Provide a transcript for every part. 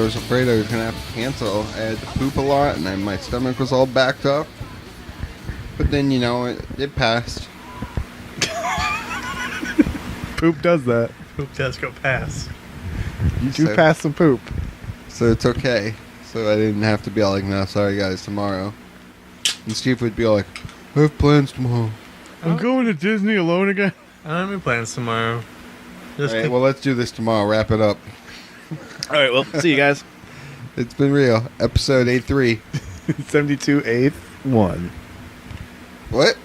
I was afraid I was going to have to cancel. I had to poop a lot, and then my stomach was all backed up. But then, it passed. Poop does that. Poop does go past. You do pass some poop. So it's okay. So I didn't have to be all like, no, sorry guys, tomorrow. And Steve would be like, I have plans tomorrow. I'm going to Disney alone again. I don't have any plans tomorrow. All right, well, let's do this tomorrow. Wrap it up. All right, well, see you guys. It's been real. Episode 83. 72-8-1. What?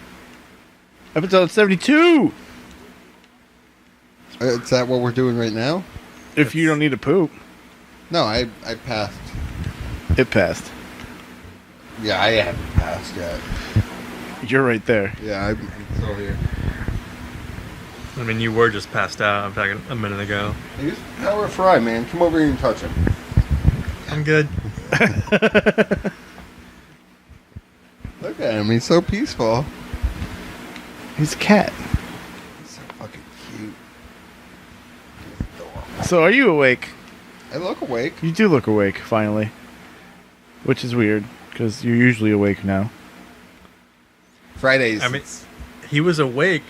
Episode 72! Is that what we're doing right now? If you don't need to poop. No, I passed. It passed. Yeah, I haven't passed yet. You're right there. Yeah, I'm still here. I mean, you were just passed out back a minute ago. Hey, this Power Fry, man. Come over here and touch him. I'm good. Look at him. He's so peaceful. He's a cat. He's so fucking cute. So are you awake? I look awake. You do look awake, finally. Which is weird, because you're usually awake now. Fridays. I mean, he was awake,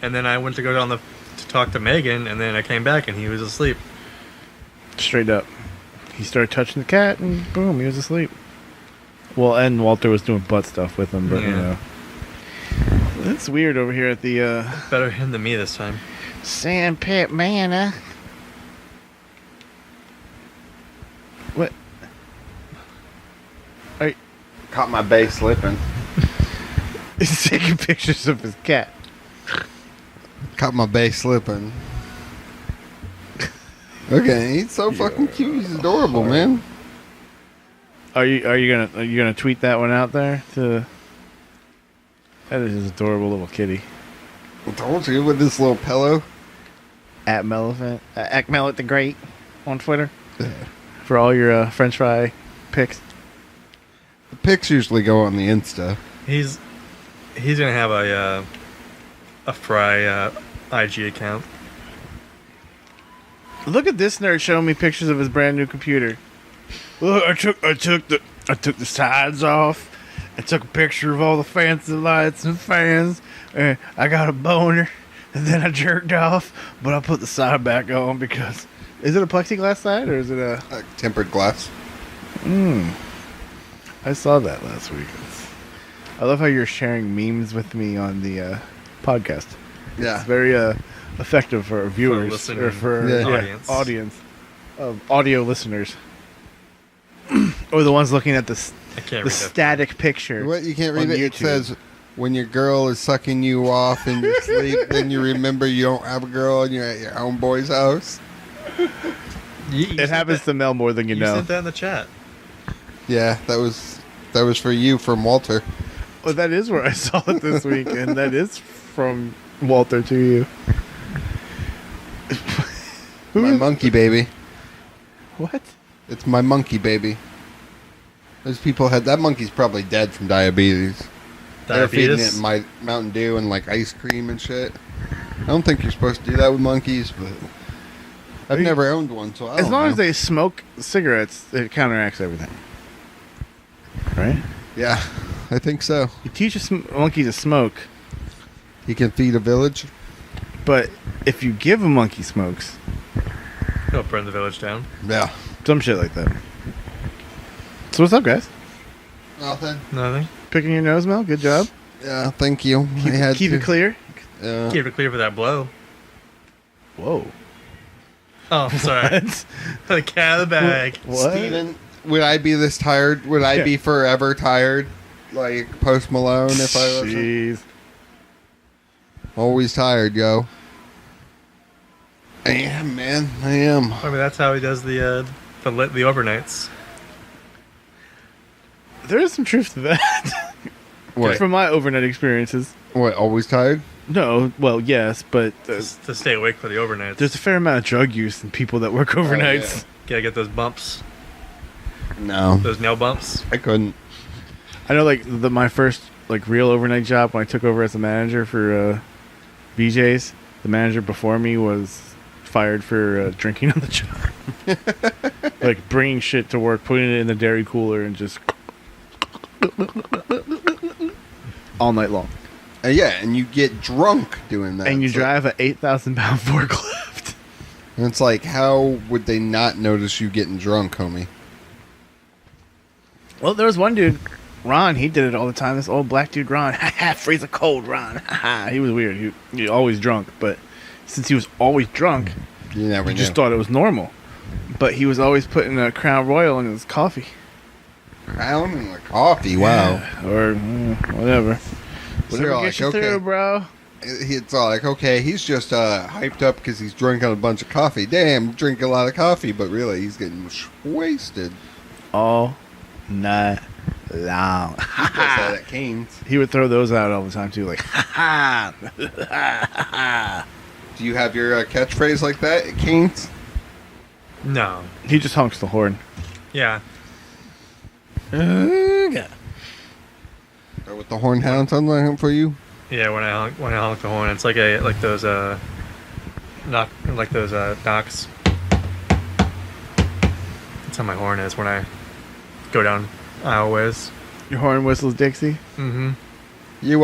and then I went to go down to talk to Megan, and then I came back, and he was asleep. Straight up. He started touching the cat, and boom, he was asleep. Well, and Walter was doing butt stuff with him, but, Yeah. It's weird over here at the, Better him than me this time. Sandpit Manor. What? Caught my bae slipping. He's taking pictures of his cat. Caught my bae slipping. Okay, he's so fucking cute. He's adorable, man. Are you gonna tweet that one out there to? That is his adorable little kitty. I told you, with this little pillow. At Melephant, at Mellet the Great on Twitter Yeah. for all your French fry pics. The pics usually go on the Insta. He's gonna have a Fry IG account. Look at this nerd showing me pictures of his brand new computer. Look, I took the sides off. I took a picture of all the fancy lights and fans. And I got a boner, and then I jerked off. But I put the side back on because is it a plexiglass side or is it a Tempered glass. I saw that last week. I love how you're sharing memes with me on the podcast. Yeah. It's very effective for viewers listening or for audience of audio listeners, or the ones looking at the I can't read the that. static picture. What? You can't read on it? It YouTube. says, when your girl is sucking you off in your sleep, then you remember you don't have a girl and you're at your homeboy's house. You It happens to Mel more than you know. sent that in the chat. Yeah, that was for you from Walter. Well, that is where I saw it this week, and that is from Walter to you. My monkey baby. What? It's my monkey baby. Those people had that monkey's probably dead from diabetes. They're feeding it my Mountain Dew and like ice cream and shit. I don't think you're supposed to do that with monkeys, but I've never owned one, so I As don't long know. as they smoke cigarettes, it counteracts everything. Right? Yeah, I think so. You teach a monkey to smoke, You can feed a village. but if you give a monkey smokes, He'll burn the village down. Yeah. some shit like that. So what's up, guys? Nothing. Nothing. Picking your nose, Mel? Good job. Yeah, thank you. Keep it clear. Keep it clear for that blow. Whoa. Oh, sorry. The cat of the bag. What? Steven, would I be this tired? Would I be forever tired? Like Post Malone if I was Jeez. always tired, yo. I am, man. I am. I mean, that's how he does the overnights. There is some truth to that. What? From my overnight experiences. What, always tired? No, well, yes, but To stay awake for the overnights. there's a fair amount of drug use in people that work overnights. Gotta get those bumps. No. Those nail bumps. I couldn't. I know, like, my first, like, real overnight job when I took over as a manager for BJ's, the manager before me was fired for drinking on the job. Like bringing shit to work, putting it in the dairy cooler, and just all night long. Yeah, and you get drunk doing that. And you It's drive a 8,000-pound forklift. And it's like, how would they not notice you getting drunk, homie? Well, there was one dude, Ron. He did it all the time. This old black dude, Ron. Freeze a cold, Ron. He was weird. He always drunk, but since he was always drunk, You never knew. just thought it was normal. But he was always putting a Crown Royal in his coffee. Crown and the coffee, wow. Yeah, or whatever. Whatever So gets like, you okay. through, bro. It's all like, okay, he's just hyped up because he's drinking a bunch of coffee. Damn, drink a lot of coffee, but really, he's getting wasted. All night long. He does that at Cane's. He would throw those out all the time, too. Like, ha ha. Do you have your catchphrase like that at Cane's? No. He just honks the horn. Yeah. Yeah. Or with the horn hounds on him for you? Yeah, when I honk the horn, it's like those knocks. That's how my horn is when I go down aisleways. Your horn whistles Dixie? Mm-hmm. You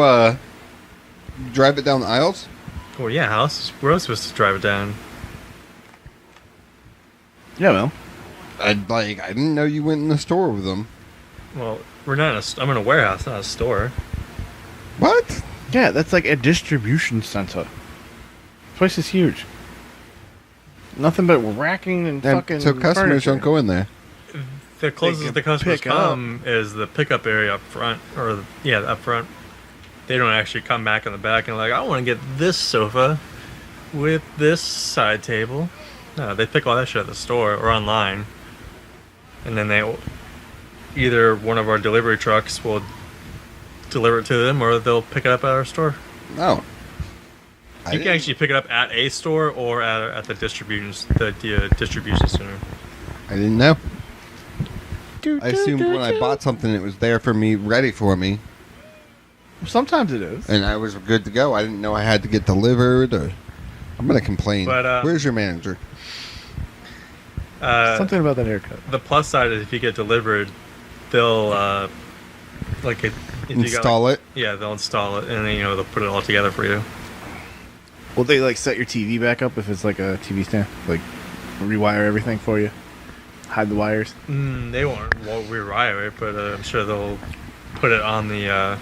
drive it down the aisles? Well, yeah, we're supposed to drive it down. Yeah, well. I didn't know you went in the store with them. Well, we're not. I'm in a warehouse, not a store. What? Yeah, that's like a distribution center. This place is huge. Nothing but racking and fucking So customers furniture. don't go in there. The closest can the customers pick up. come is the pickup area up front, up front. They don't actually come back in the back and like, I want to get this sofa with this side table. No, they pick all that shit at the store or online, and then either one of our delivery trucks will deliver it to them, or they'll pick it up at our store. No. You can actually pick it up at a store or at the distribution center. I didn't know. I assumed when I bought something, it was there for me, ready for me, Sometimes it is. and I was good to go. I didn't know I had to get delivered. Or I'm gonna complain. But, where's your manager? Something about that haircut. The plus side is if you get delivered, they'll Install it. Yeah, they'll install it, and then they'll put it all together for you. Will they like set your TV back up if it's like a TV stand? Like rewire everything for you? Hide the wires? They won't rewire it, but I'm sure they'll put it on the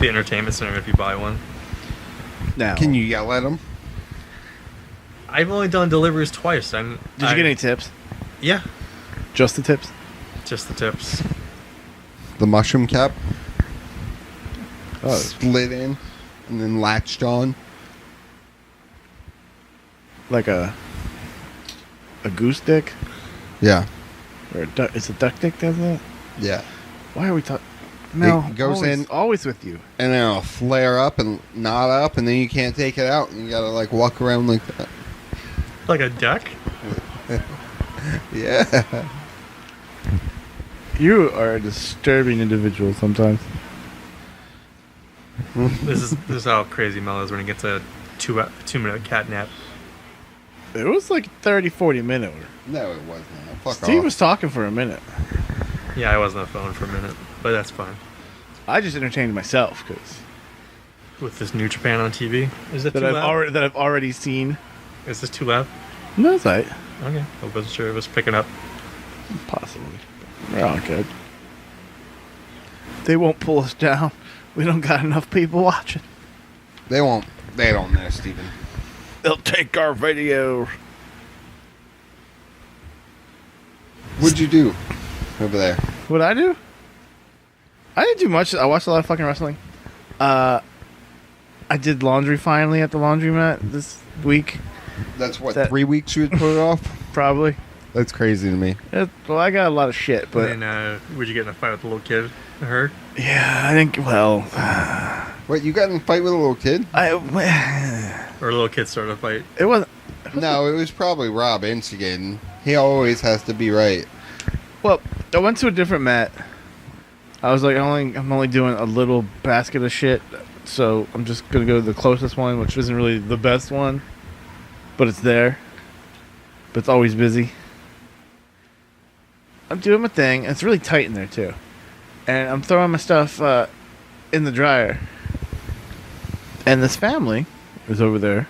entertainment center if you buy one. Now, Can you yell at them? I've only done deliveries twice. Did you get any tips? Yeah, Just the tips? just the tips. The mushroom cap Oh, split in and then latched on. like a goose dick? Yeah. Or it's a duck dick, does that? Yeah. Why are we talking? No, It goes always, in- always with you. And then it'll flare up and knot up, and then you can't take it out, and you gotta like walk around like that. Like a duck? Yeah. You are a disturbing individual sometimes. This is how crazy Mel is when he gets a 2-minute cat nap. It was like 30, 40 minute. No, it wasn't. Fuck Steve off. was talking for a minute. Yeah, I was on the phone for a minute, but that's fine. I just entertained myself because With this New Japan on TV, is it too that loud? I've already seen. Is this too loud? No, it's right. Okay, I wasn't sure it was picking up. Possibly. We're all good. They won't pull us down. We don't got enough people watching. They won't. They don't know, Steven. They'll take our video. What'd you do over there? What'd I do? I didn't do much. I watched a lot of fucking wrestling. I did laundry finally at the laundromat this week. That's what, That- 3 weeks you would put it off? Probably. That's crazy to me. Well, I got a lot of shit, but And would you get in a fight with a little kid? Her? yeah, I think. Well, Wait, you got in a fight with a little kid? Or a little kid started a fight? it wasn't. No, it was probably Rob instigating. He always has to be right. Well, I went to a different mat. I was like, I'm only doing a little basket of shit, so I'm just gonna go to the closest one, which isn't really the best one, but it's there. But it's always busy. I'm doing my thing. And it's really tight in there, too. And I'm throwing my stuff in the dryer. And this family is over there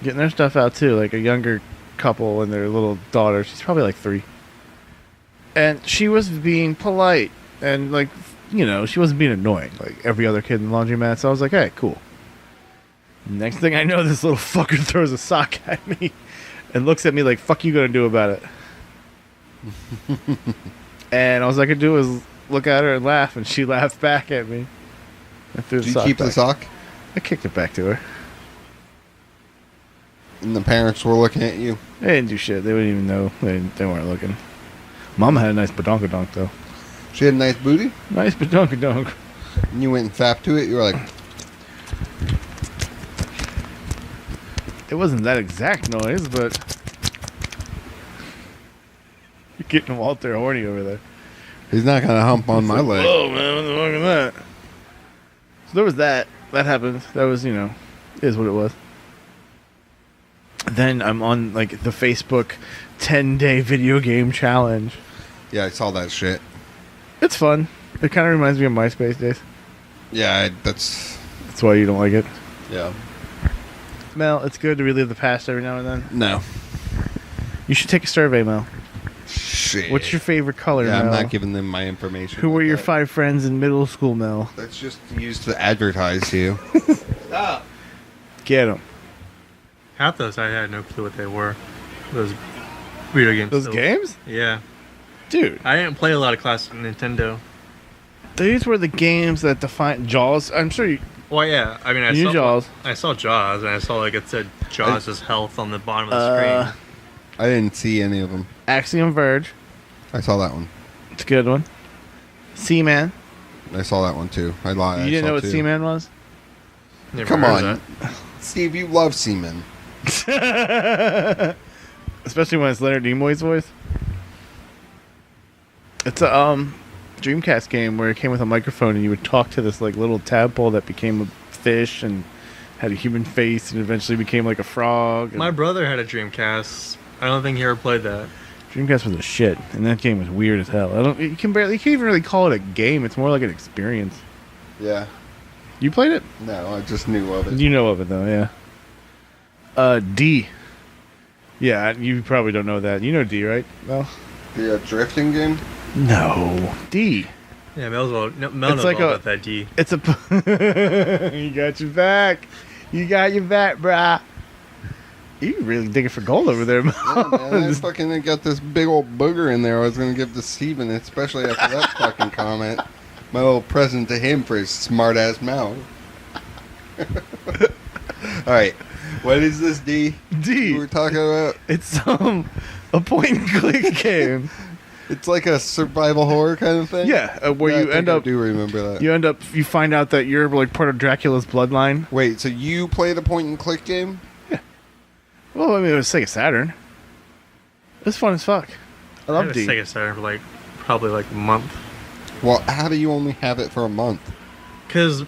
getting their stuff out, too. Like a younger couple and their little daughter. She's probably like 3. And she was being polite. And, like, you know, she wasn't being annoying like every other kid in the laundromat. So I was like, hey, cool. Next thing I know, this little fucker throws a sock at me and looks at me like, fuck you gonna do about it? And all I could do was look at her and laugh, and she laughed back at me. Did you keep the sock? I kicked it back to her. And the parents were looking at you? They didn't do shit. They wouldn't even know. They weren't looking. Mama had a nice badonkadonk, though. She had a nice booty? Nice badonkadonk. And you went and fapped to it? You were like... It wasn't that exact noise, but... You're getting Walter horny over there. He's not going to hump on my leg. Oh, man, what the fuck is that? So there was that. That happened. That was, you know, is what it was. Then I'm on, like, the Facebook 10-day video game challenge. Yeah, I saw that shit. It's fun. It kind of reminds me of MySpace days. Yeah, that's why you don't like it. Yeah. Mel, it's good to relive the past every now and then. No. You should take a survey, Mel. Shit. What's your favorite color, Yeah, Mel? I'm not giving them my information. Who were your that. 5 friends in middle school, Mel? That's just used to advertise to you. Stop. Get them. Half those I had no clue what they were. Those video games. Those games? Yeah. Dude. I didn't play a lot of classic Nintendo. These were the games that defined Jaws. I'm sure you... Well, yeah. I mean, I You saw Jaws. I saw Jaws, and I saw, like, it said Jaws' health on the bottom of the screen. I didn't see any of them. Axiom Verge. I saw that one. It's a good one. Seaman. I saw that one too. I lied. You didn't know what Seaman was? Never Come heard on. of Steve, you love semen. Especially when it's Leonard Nimoy's voice. It's a Dreamcast game where it came with a microphone and you would talk to this like little tadpole that became a fish and had a human face and eventually became like a frog. My brother had a Dreamcast. I don't think he ever played that. Dreamcast was a shit, and that game was weird as hell. You can't even really call it a game. It's more like an experience. Yeah. You played it? No, I just knew of it. You know of it though, yeah. D. Yeah, you probably don't know that. You know D, right? Well, The drifting game? no. D. Yeah, Mel knows like all about that D. It's a. You got your back. You got your back, brah. You really digging for gold over there, man. Yeah, man, I fucking got this big old booger in there I was going to give to Steven, especially after that fucking comment. My little present to him for his smart-ass mouth. Alright, what is this, D? D. You were talking about? It's a point-and-click game. It's like a survival horror kind of thing? Yeah, where Yeah, you end up. I do remember that. You find out that you're like part of Dracula's bloodline. Wait, so you play the point-and-click game? Well, I mean, it was Sega Saturn. It was fun as fuck. I love D. I had a Sega Saturn for probably a month. Well, how do you only have it for a month? Because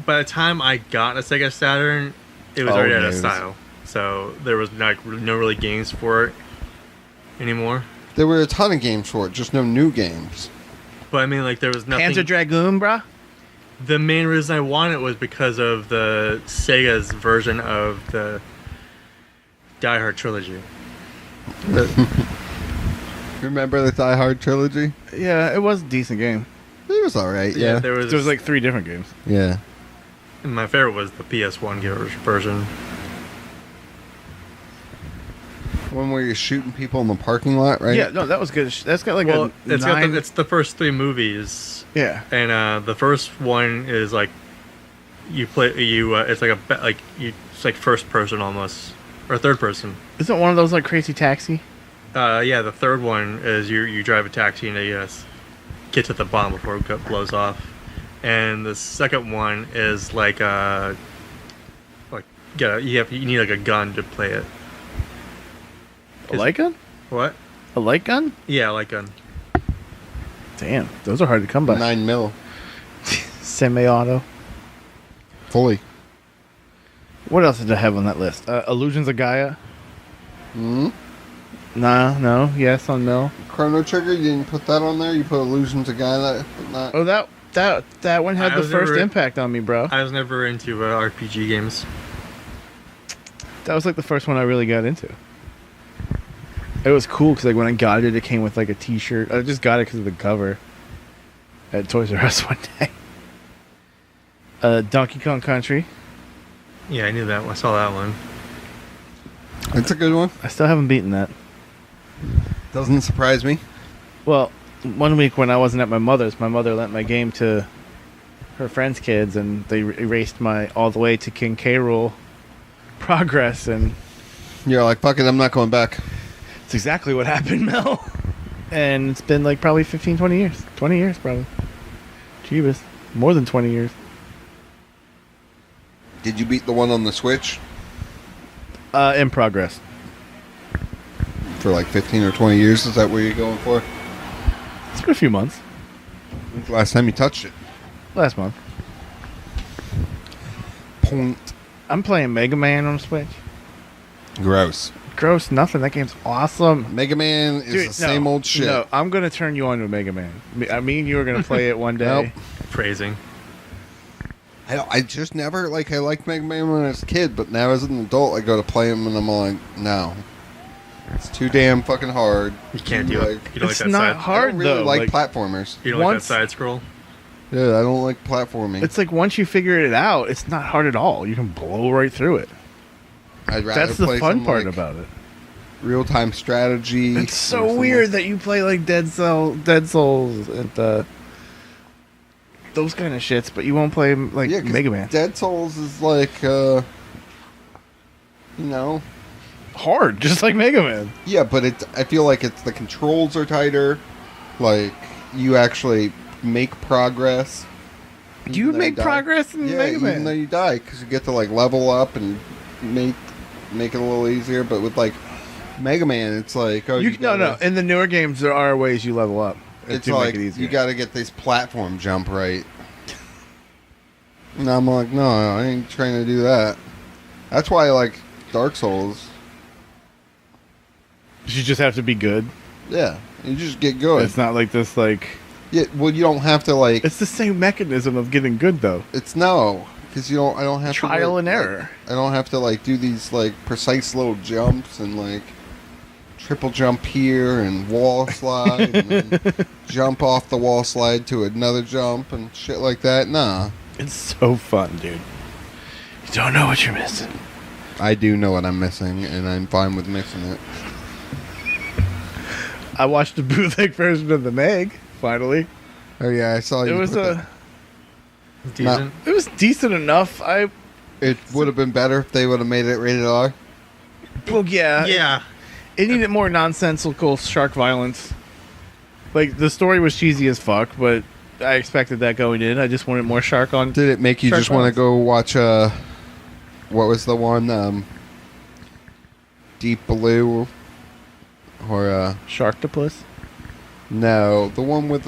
by the time I got a Sega Saturn, it was already out of style. So there was no really games for it anymore. There were a ton of games for it, just no new games. But I mean, there was nothing. Panzer Dragoon, bruh? The main reason I wanted it was because of the Sega's version of the Die Hard trilogy. Remember the Die Hard trilogy? Yeah, it was a decent game. It was alright, yeah. There was like 3 different games. Yeah. My favorite was the PS1 version. One where you're shooting people in the parking lot, right? Yeah, no, that was good. That's got it's the first 3 movies. Yeah. And the first one is it's like first person almost, or third person. Isn't one of those like Crazy Taxi? Yeah, the third one is you drive a taxi and you get to the bomb before it blows off. And the second one is you need like a gun to play it. A light gun? What? A light gun? Yeah, a light gun. Damn, those are hard to come by. 9 mil. Semi-auto. Fully. What else did I have on that list? Illusions of Gaia. Hmm? No, yes on no. Chrono Trigger, you didn't put that on there? You put Illusions of Gaia, but not... Oh, that one had the first impact on me, bro. I was never into RPG games. That was like the first one I really got into. It was cool because like when I got it, it came with like a T-shirt. I just got it because of the cover at Toys R Us one day. Donkey Kong Country. Yeah, I knew that. I saw that one. It's a good one. I still haven't beaten that. Doesn't surprise me. Well, one week when I wasn't at my mother's, my mother lent my game to her friends' kids, and they erased my all the way to King K. Rool progress, and You're like, fuck it, I'm not going back. it's exactly what happened, Mel. And it's been like probably 15, 20 years. 20 years, probably. Jeebus. More than 20 years. Did you beat the one on the Switch? In progress. For like 15 or 20 years? Is that what you're going for? It's been a few months. When's the last time you touched it? Last month. Point. I'm playing Mega Man on Switch. Gross. Gross, nothing. That game's awesome. Mega Man is Dude, the same old shit. No, I'm going to turn you on to Mega Man. Me and you are going to play it one day. Nope. Phrasing. I just never, like, I liked Mega Man when I was a kid, but now as an adult, I go to play him and I'm like, no. It's too damn fucking hard. You can't do it. You don't It's like that not side. hard, I don't really though. like platformers. You don't like that Once- side scroll. Yeah, I don't like platforming. It's like once you figure it out, it's not hard at all. You can blow right through it. I'd rather That's the play fun some, part like, about it. real-time strategy. It's so weird that you play like Dead Souls and those kind of shits, but you won't play like 'cause Mega Man. Dead Souls is like, you know, Hard, just like Mega Man. yeah, but I feel like it's the controls are tighter. Like you actually make progress. Do you even though make die. progress in Yeah, Mega even Man? though you die, because you get to like level up and make it a little easier. But with like Mega Man, it's like No. In the newer games, there are ways you level up. It's to like make it easier. you got to get this platform jump right. And I'm like, no, I ain't trying to do that. That's why I like Dark Souls. You just have to be good. Yeah, you just get good. It's not like this. Like Yeah, well, you don't have to like. it's the same mechanism of getting good, though. It's no, because you don't. I don't have Trial to, and like, error. I don't have to like do these like precise little jumps and like triple jump here and wall slide and then jump off the wall slide to another jump and shit like that. Nah, It's so fun, dude. You don't know what you're missing. I do know what I'm missing, and I'm fine with missing it. I watched the bootleg version of the Meg. Finally, Oh yeah, I saw you. it was put Decent. it was decent enough. It would have been better if they would have made it rated R. Well, yeah, Yeah. It needed more nonsensical shark violence. Like the story was cheesy as fuck, but I expected that going in. I just wanted more shark on. Did it make you Shark just want to violence. go watch? What was the one? Deep Blue, or Sharktopus. no, the one with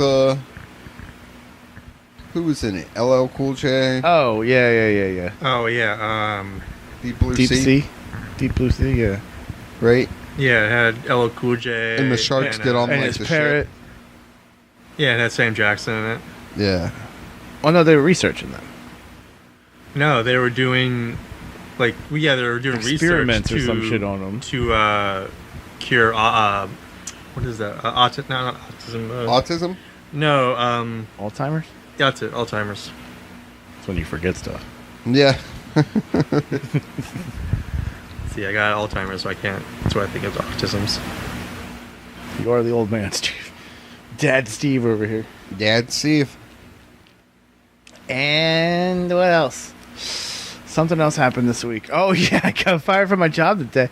who was in it? LL Cool J. Oh yeah. Oh yeah. Deep Blue Deep Sea, Sea, Deep Blue Sea. Yeah, right? Yeah, it had LL Cool J. And the sharks get on and like his the parrot. Yeah, it had Sam Jackson in it. ship. Yeah. Oh no, they were researching them. No, they were doing they were doing Experiments research or some shit on them. to cure what is that? Autism? No, not autism. Autism. No, Alzheimer's. yeah, that's it. Alzheimer's. That's when you forget stuff. Yeah. See, I got Alzheimer's, so I can't. That's what I think of autisms. You are the old man, Steve. Dad Steve over here. Dad, Steve. And what else? Something else happened this week. Oh yeah, I got fired from my job today.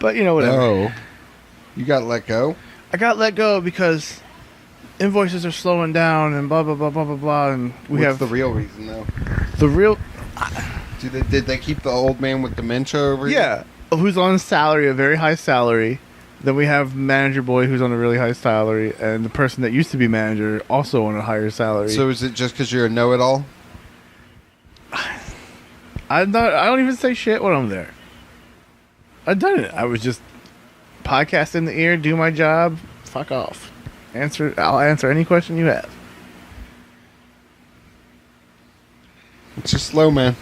But you know whatever. No. You got let go. I got let go because invoices are slowing down and blah blah blah blah blah blah. And we What's have the real reason though? the real Did they keep the old man with dementia over here? yeah, who's on salary, a very high salary. Then we have manager boy who's on a really high salary, and the person that used to be manager also on a higher salary. So is it just because you're a know-it-all? I don't even say shit when I'm there. I've done it. I was just podcast in the ear, do my job, fuck off. I'll answer any question you have. It's just slow, man.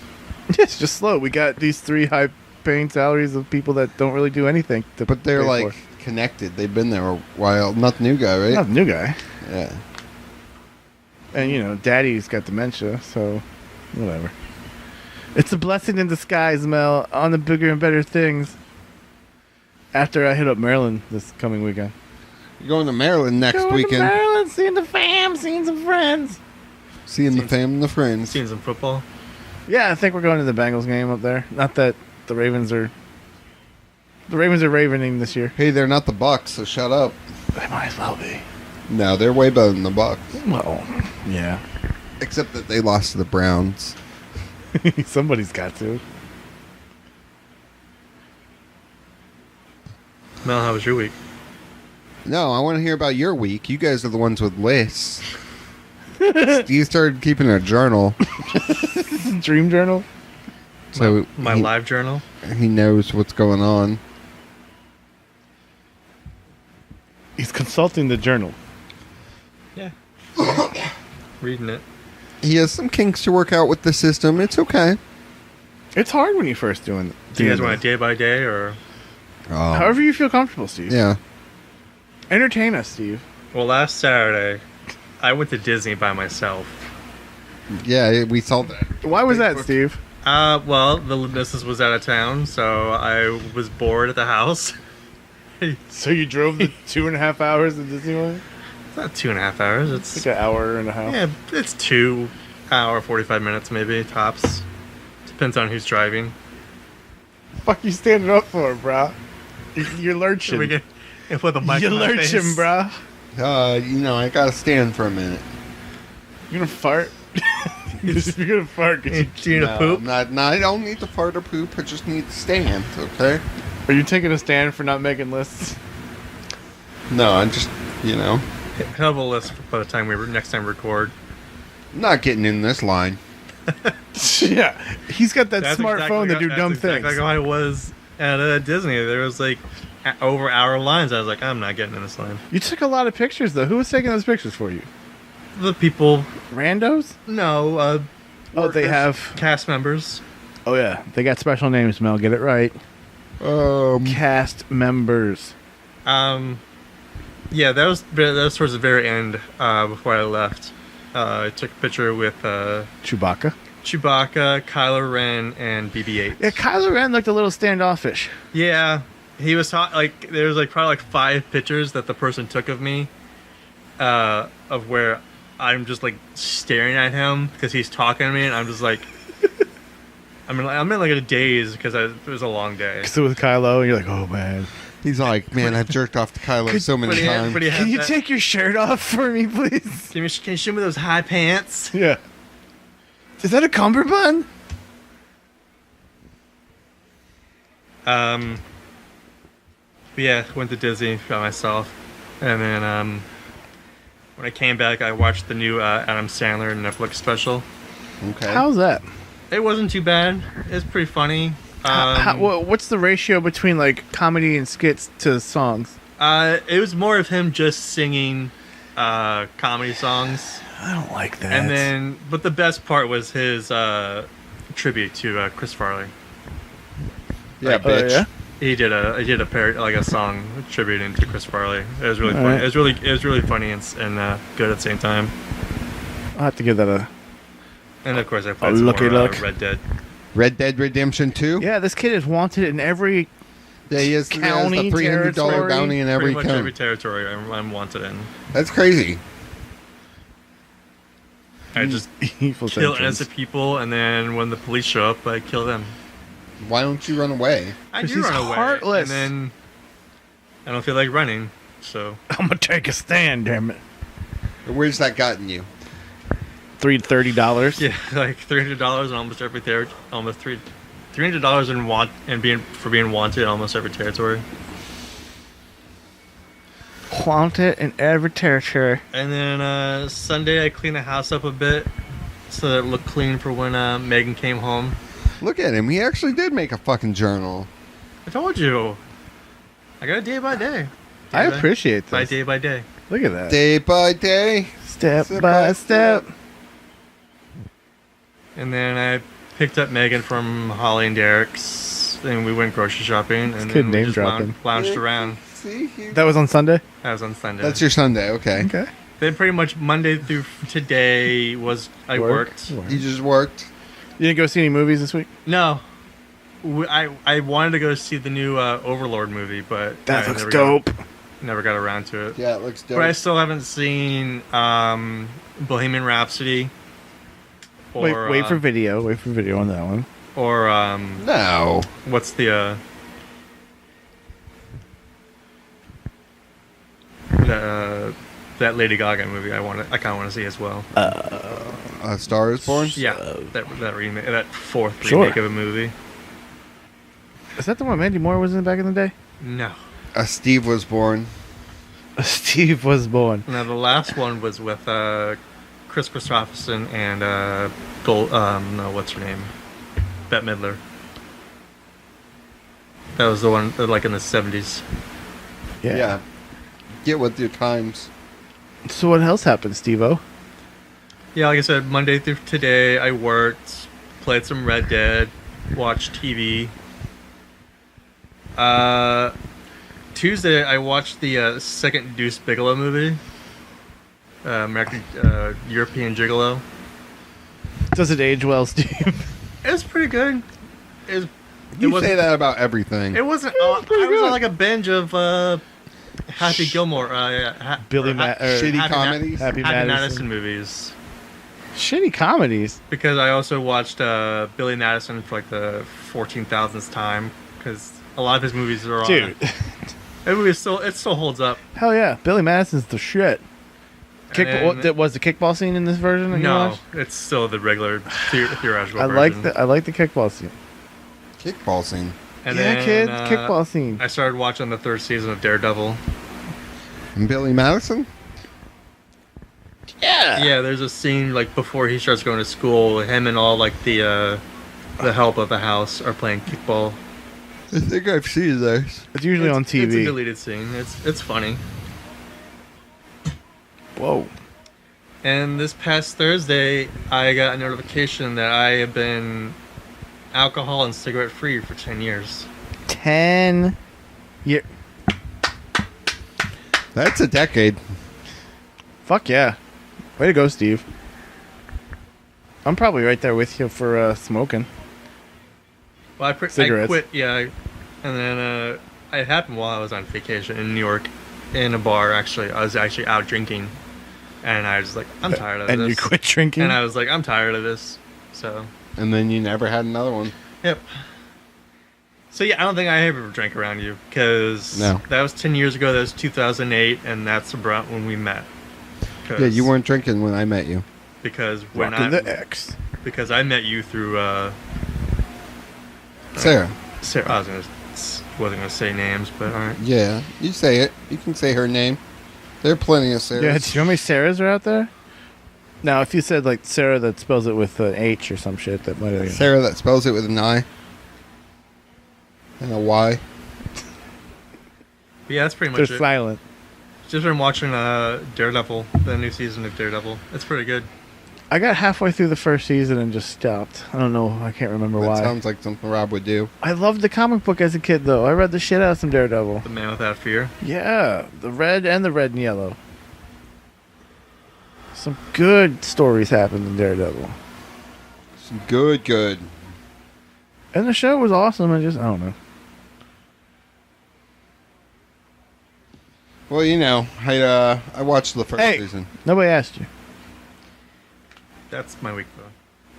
It's just slow. We got these 3 high-paying salaries of people that don't really do anything. But they're like connected. They've been there a while. Not the new guy, right? Not the new guy. Yeah. And Daddy's got dementia, so whatever. It's a blessing in disguise, Mel. On the bigger and better things. After I hit up Maryland this coming weekend. You're going to Maryland next weekend. To Maryland, seeing the fam, seeing some friends. Seeing the fam and the friends. Seeing some football. Yeah, I think we're going to the Bengals game up there. Not that the Ravens are ravening this year. Hey, they're not the Bucks, so shut up. They might as well be. No, they're way better than the Bucks. Well, yeah. Except that they lost to the Browns. Somebody's got to. Mel, how was your week? No, I want to hear about your week. You guys are the ones with lists. You started keeping a journal. Dream journal? So my live journal? He knows what's going on. He's consulting the journal. Yeah. Reading it. He has some kinks to work out with the system. It's okay. It's hard when you first doing it. Do you guys want it day by day or? However you feel comfortable, Steve. Yeah. Entertain us, Steve. Well, last Saturday, I went to Disney by myself. Yeah, we saw that. Why was that, Steve? Well, the missus was out of town, so I was bored at the house. So you drove the 2.5 hours to Disneyland? It's not 2.5 hours. It's like an hour and a half. Yeah, it's 2 hour, 45 minutes maybe, tops. Depends on who's driving. Fuck you standing up for, bro? You're lurching. With a mic You're in my lurching, face. bro. I gotta stand for a minute. You gonna fart? You're gonna fart. Do you need to poop? No, I don't need to fart or poop. I just need to stand, okay? Are you taking a stand for not making lists? No, I just, Hell of a list by the time next time we record. I'm not getting in this line. Yeah, he's got that smartphone to do dumb things. things. Like how I was at Disney. There was like over hour lines. I was like, I'm not getting in this line. You took a lot of pictures, though. Who was taking those pictures for you? The people. Randos? No. Oh, they have cast members. Oh yeah, they got special names. Mel, get it right. Cast members. Yeah, that was towards the very end. Before I left, I took a picture with Chewbacca, Kylo Ren, and BB-8. Yeah, Kylo Ren looked a little standoffish. Yeah, he was there was probably 5 pictures that the person took of me, of where I'm just staring at him because he's talking to me, and I'm just like, I'm in a daze because it was a long day. So with Kylo, and you're like, oh man. He's like, man, I've jerked off to Kylo so many times. Can you take your shirt off for me, please? Can you show me those high pants? Yeah. Is that a cummerbund? Yeah, went to Disney by myself, and then when I came back, I watched the new Adam Sandler Netflix special. Okay. How's that? It wasn't too bad. It's pretty funny. What's the ratio between comedy and skits to songs? It was more of him just singing comedy songs. I don't like that. And then, but the best part was his tribute to Chris Farley. Yeah, bitch. Yeah? He did a parody, a song tributing to Chris Farley. It was really funny. Right. It was really funny and good at the same time. I'll have to give that a. And of course, I played some more Red Dead. Red Dead Redemption 2? Yeah, this kid is wanted in every he has the $300 bounty in every county. Every territory I'm wanted in. That's crazy. I just kill innocent people, and then when the police show up, I kill them. Why don't you run away? I do run away. Heartless. And then I don't feel like running, so I'm gonna take a stand, damn it. Where's that gotten you? $30. Yeah, $300 in almost every territory. Almost $300 for being wanted in almost every territory. Wanted in every territory. And then Sunday, I cleaned the house up a bit so that it looked clean for when Megan came home. Look at him. He actually did make a fucking journal. I told you. I got it day by day. I appreciate this. By day by day. Look at that. Day by day. Step by step. And then I picked up Megan from Holly and Derek's, and we went grocery shopping, and good then we name just dropping. lounged around. See? That was on Sunday? That was on Sunday. That's your Sunday, okay. Okay. Then pretty much Monday through today was I worked. You just worked? You didn't go see any movies this week? No. I wanted to go see the new Overlord movie, but That I looks never dope. Never got around to it. Yeah, it looks dope. But I still haven't seen Bohemian Rhapsody. Or, Wait for video. Wait for video on that one. Or No. what's the that Lady Gaga movie I kind of want to see as well. A Star is Born? Yeah, that remake, that fourth Sure. remake of a movie. Is that the one Mandy Moore was in back in the day? No. Steve was born. Steve was born. Now the last one was with Chris Christopherson and what's her name? Bette Midler. That was the one like in the 70s. Yeah. Get with your times. So what else happened, Steve-O? Yeah, like I said, Monday through today I worked, played some Red Dead, watched TV. Tuesday I watched the second Deuce Bigelow movie. European Gigolo. Does it age well, Steve? It was pretty good. You say that about everything. It wasn't. was pretty I was good. on like a binge of Happy Gilmore, Shitty comedies? Happy Madison Madison. movies. Shitty comedies. Because I also watched Billy Madison for like the 14,000th time. Because a lot of his movies are on. Dude. It still holds up. Hell yeah. Billy Madison's the shit. Was the kickball scene in this version that you No, watched? it's still the regular theoretical I version. like the kickball scene. Kickball scene. And yeah, then, kid, kickball scene. I started watching the third season of Daredevil. And Billy Madison? Yeah, there's a scene like before he starts going to school. Him and all like the help of the house are playing kickball. I think I've seen this. It's usually on It's a TV. deleted scene. It's funny. Whoa. And this past Thursday, I got a notification that I have been alcohol and cigarette free for 10 years. 10 years. That's a decade. Fuck yeah. Way to go, Steve. I'm probably right there with you for smoking. Well, I Cigarettes. quit, yeah. And then it happened while I was on vacation in New York in a bar, actually. I was actually out drinking. And I was like, I'm tired of this. And you quit drinking? And I was like, I'm tired of this. So. And then you never had another one. Yep. So yeah, I don't think I ever drank around you because No. that was 10 years ago. That was 2008, and that's about when we met. Yeah, you weren't drinking when I met you. Because when Rocking the X. because I met you through Sarah. Sarah. Wasn't gonna say names, but all right. Yeah, you say it. You can say her name. There are plenty of Sarahs. Yeah, do you know how many Sarahs are out there? Now, if you said like Sarah that spells it with an H or some shit, that might have. Sarah that spells it with an I and a Y. But yeah, that's pretty They're much it. silent. Just been watching Daredevil, the new season of Daredevil. It's pretty good. I got halfway through the first season and just stopped. I don't know. I can't remember That why. sounds like something Rob would do. I loved the comic book as a kid, though. I read the shit out of some Daredevil. The Man Without Fear. Yeah, the red and yellow. Some good stories happened in Daredevil. Some good. And the show was awesome. I don't know. Well, you know, I watched the first Hey. season. Nobody asked you. That's my week though.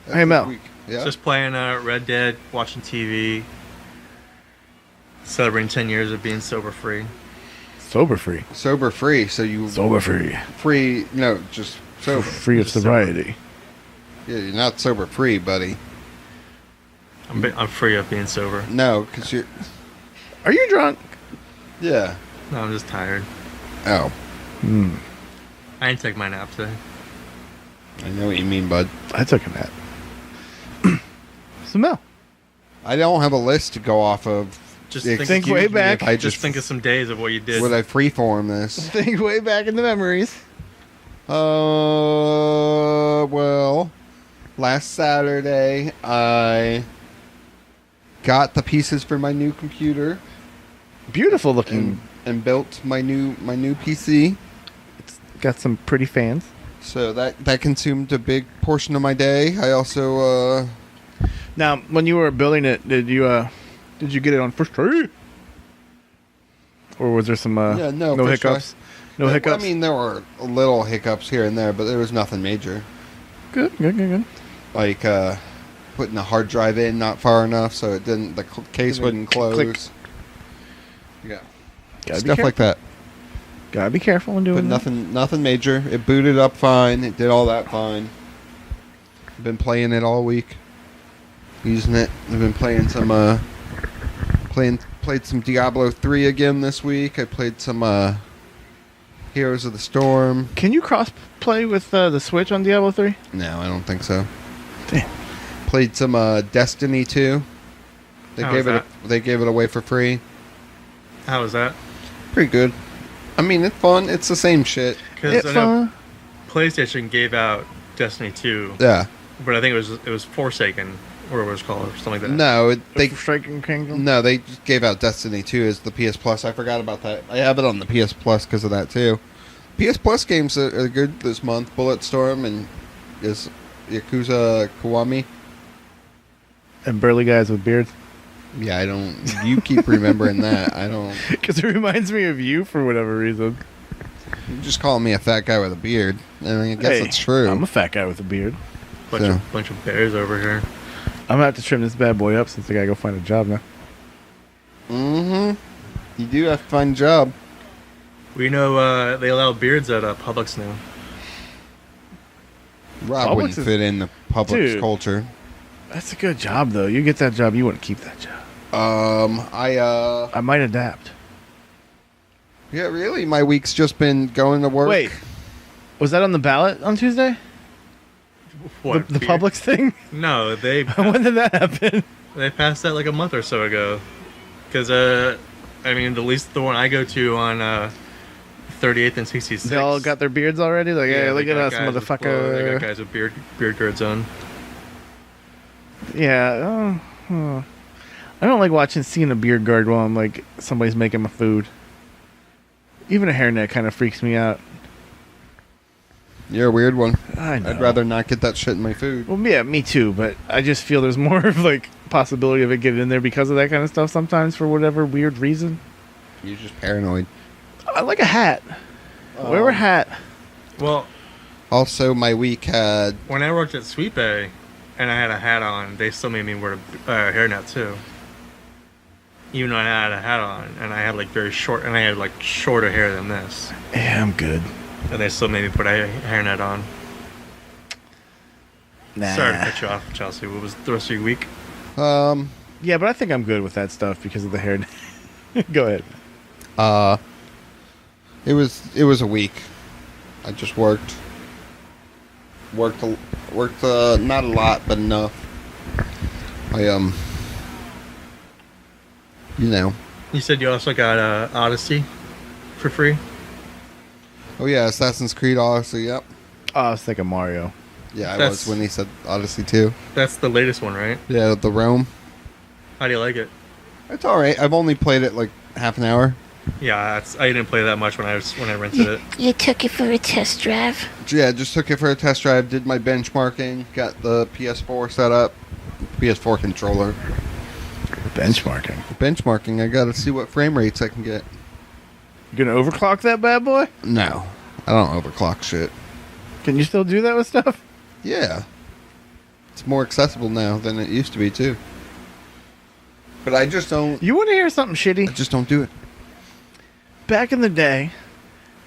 That's Hey, Mel. this week. Yeah. Just playing Red Dead, watching TV, celebrating 10 years of being sober free. Sober free. Sober free, so you Sober free. free. No, just sober. Free of Just sobriety. Yeah, you're not sober free, buddy. I'm free of being sober. No, because you're. Are you drunk? Yeah. No, I'm just tired. Oh, I didn't take my nap today. I know what you mean, bud. I took a nap. So, Mel. I don't have a list to go off of Just think way back. I just think of some days of what you did. Would I freeform this? Think way back in the memories. Well, last Saturday I got the pieces for my new computer. Beautiful looking. And built my new PC. It's got some pretty fans. So that consumed a big portion of my day. I also Now, when you were building it, did you get it on first try? Or was there some no hiccups? Try. No hiccups? I mean, there were little hiccups here and there, but there was nothing major. Good. Like putting a hard drive in not far enough so the case wouldn't close. Click. Yeah. Stuff like that. Gotta be careful when doing that. But nothing major. It booted up fine. It did all that fine. I've been playing it all week. Using it. I've been playing some played some Diablo 3 again this week. I played some Heroes of the Storm. Can you cross play with the Switch on Diablo 3? No, I don't think so. Damn. Played some Destiny 2. They gave it away for free. How was that? Pretty good. I mean, it's fun. It's the same shit. Because I know PlayStation gave out Destiny 2. Yeah. But I think it was Forsaken, or what it was called, or something like that. No, Forsaken Kingdom? No, they just gave out Destiny 2 as the PS Plus. I forgot about that. I have it on the PS Plus because of that, too. PS Plus games are good this month. Bulletstorm and Yakuza Kiwami. And burly guys with beards. Yeah, I don't... You keep remembering that. I don't... Because it reminds me of you for whatever reason. You just calling me a fat guy with a beard. And I guess it's true. I'm a fat guy with a beard. Bunch of bears over here. I'm going to have to trim this bad boy up since I got to go find a job now. Mm-hmm. You do have to find a job. We know they allow beards at Publix now. Rob wouldn't fit in the Publix culture. That's a good job, though. You get that job, you wouldn't keep that job. I might adapt. Yeah, really? My week's just been going to work. Wait. Was that on the ballot on Tuesday? What? The Publix thing? No, they... When did that happen? They passed that like a month or so ago. Because, I mean, at least the one I go to on 38th and 66th. They all got their beards already? Like, yeah, hey, look at us, motherfucker. They got guys with beard guards on. Yeah. I don't like seeing a beard guard while I'm like somebody's making my food. Even a hairnet kind of freaks me out. You're a weird one. I know. I'd rather not get that shit in my food. Well, yeah, me too. But I just feel there's more of like possibility of it getting in there because of that kind of stuff sometimes for whatever weird reason. You're just paranoid. I like a hat. Wear a hat. Well, also my week had... When I worked at Sweet Bay and I had a hat on, they still made me wear a hairnet too. Even though I had a hat on and I had like very short, and I had like shorter hair than this. Yeah, I'm good. And they still made me put a hairnet on. Nah. Sorry to cut you off, Chelsea. What was the rest of your week? Yeah, but I think I'm good with that stuff because of the hair. Go ahead. It was a week. I just worked not a lot, but enough. You said you also got Odyssey for free? Oh yeah, Assassin's Creed Odyssey, yep. Oh, I was thinking Mario. Yeah, I was when he said Odyssey 2. That's the latest one, right? Yeah, the Rome. How do you like it? It's alright. I've only played it like half an hour. Yeah, I didn't play that much when I rented it. You took it for a test drive? Yeah, just took it for a test drive, did my benchmarking, got the PS4 set up, PS4 controller. Benchmarking, I gotta see what frame rates I can get. You gonna overclock that bad boy? No, I don't overclock shit. Can you still do that with stuff? Yeah. It's more accessible now than it used to be, too. But I just don't... You want to hear something shitty? I just don't do it. Back in the day,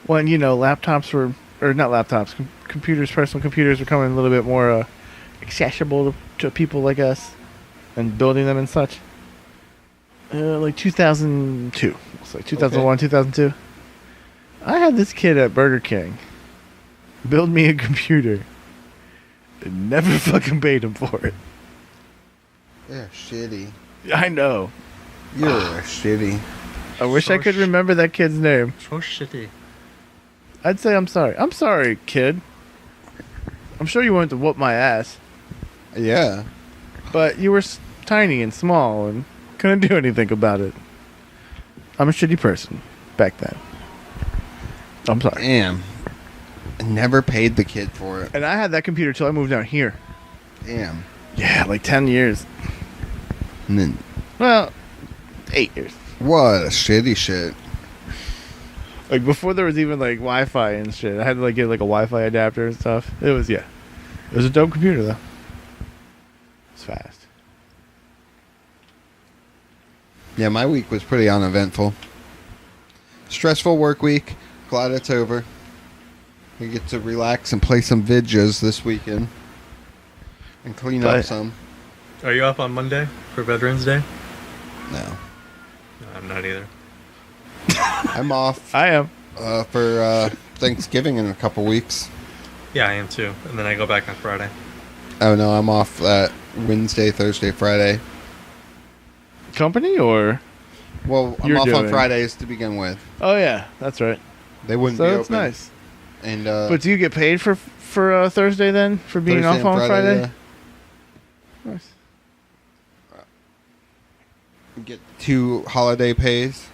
when, laptops were... Or not laptops, computers, personal computers were becoming a little bit more accessible to people like us. And building them and such. Like 2002. It's like 2001, okay. 2002. I had this kid at Burger King build me a computer. Never fucking paid him for it. They're shitty. I know. You're shitty. I wish I could remember that kid's name. So shitty. I'd say I'm sorry. I'm sorry, kid. I'm sure you wanted to whoop my ass, Yeah. but you were tiny and small and couldn't do anything about it. I'm a shitty person back then. I'm sorry. Damn. I never paid the kid for it. And I had that computer till I moved down here. Damn. Yeah, like 10 years. And then, Well, 8 years. what a shitty shit. Like before there was even like Wi-Fi and shit. I had to like get like a Wi-Fi adapter and stuff. It was a dope computer though. It's fast. Yeah, my week was pretty uneventful. Stressful work week. Glad it's over. We get to relax and play some vidjas this weekend. And clean up some. Are you off on Monday for Veterans Day? No. No, I'm not either. I'm off I am. for Thanksgiving in a couple weeks. Yeah, I am too. And then I go back on Friday. Oh no, I'm off Wednesday, Thursday, Friday. Company or? Well, I'm You're off on doing. Fridays to begin with. Oh yeah, that's right. They wouldn't So be that's open. nice. And But do you get paid for Thursday then for being Thursday off and on Friday? yeah. Nice. Get 2 holiday pays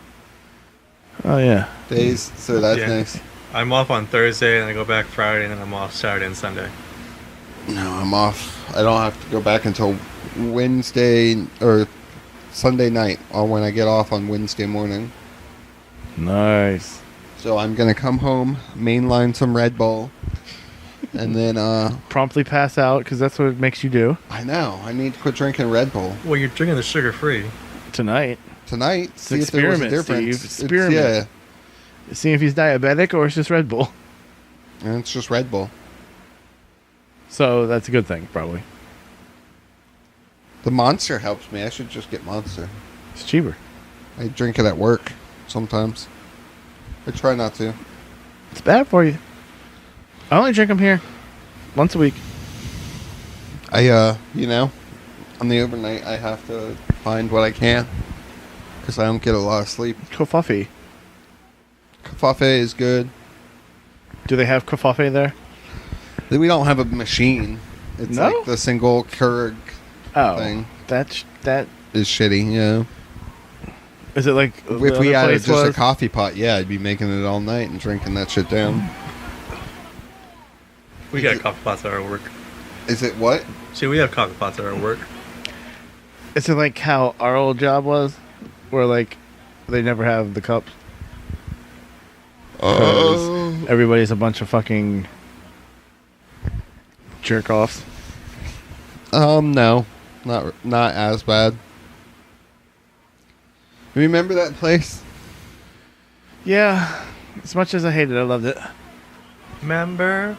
Oh yeah. days, so that's Yeah. nice. I'm off on Thursday, and I go back Friday, and then I'm off Saturday and Sunday. No, I'm off. I don't have to go back until Wednesday or Sunday night, or when I get off on Wednesday morning. Nice. So I'm gonna come home, mainline some Red Bull, and then Promptly pass out because that's what it makes you do I know I need to quit drinking Red Bull Well, you're drinking the sugar-free. tonight. tonight. See if there was a experiment, difference. Steve. Experiment. See if he's diabetic or it's just Red Bull. And it's just Red Bull. So that's a good thing, probably. The Monster helps me. I should just get Monster. It's cheaper. I drink it at work sometimes. I try not to. It's bad for you. I only drink them here once a week. On the overnight, I have to find what I can because I don't get a lot of sleep. Kofafi. Kafafe is good. Do they have Kofafi there? We don't have a machine. It's No? like the single Keurig Oh, thing that is shitty. Yeah. is it like If the we other had place just a was? coffee pot, yeah, I'd be making it all night and drinking that shit down. We got coffee pots at our work. Is it what? See, we have coffee pots at our work. Is it like how our old job was, where like they never have the cups? Everybody's a bunch of fucking jerk offs. No, not as bad. Remember that place? Yeah, as much as I hated it, I loved it. Member.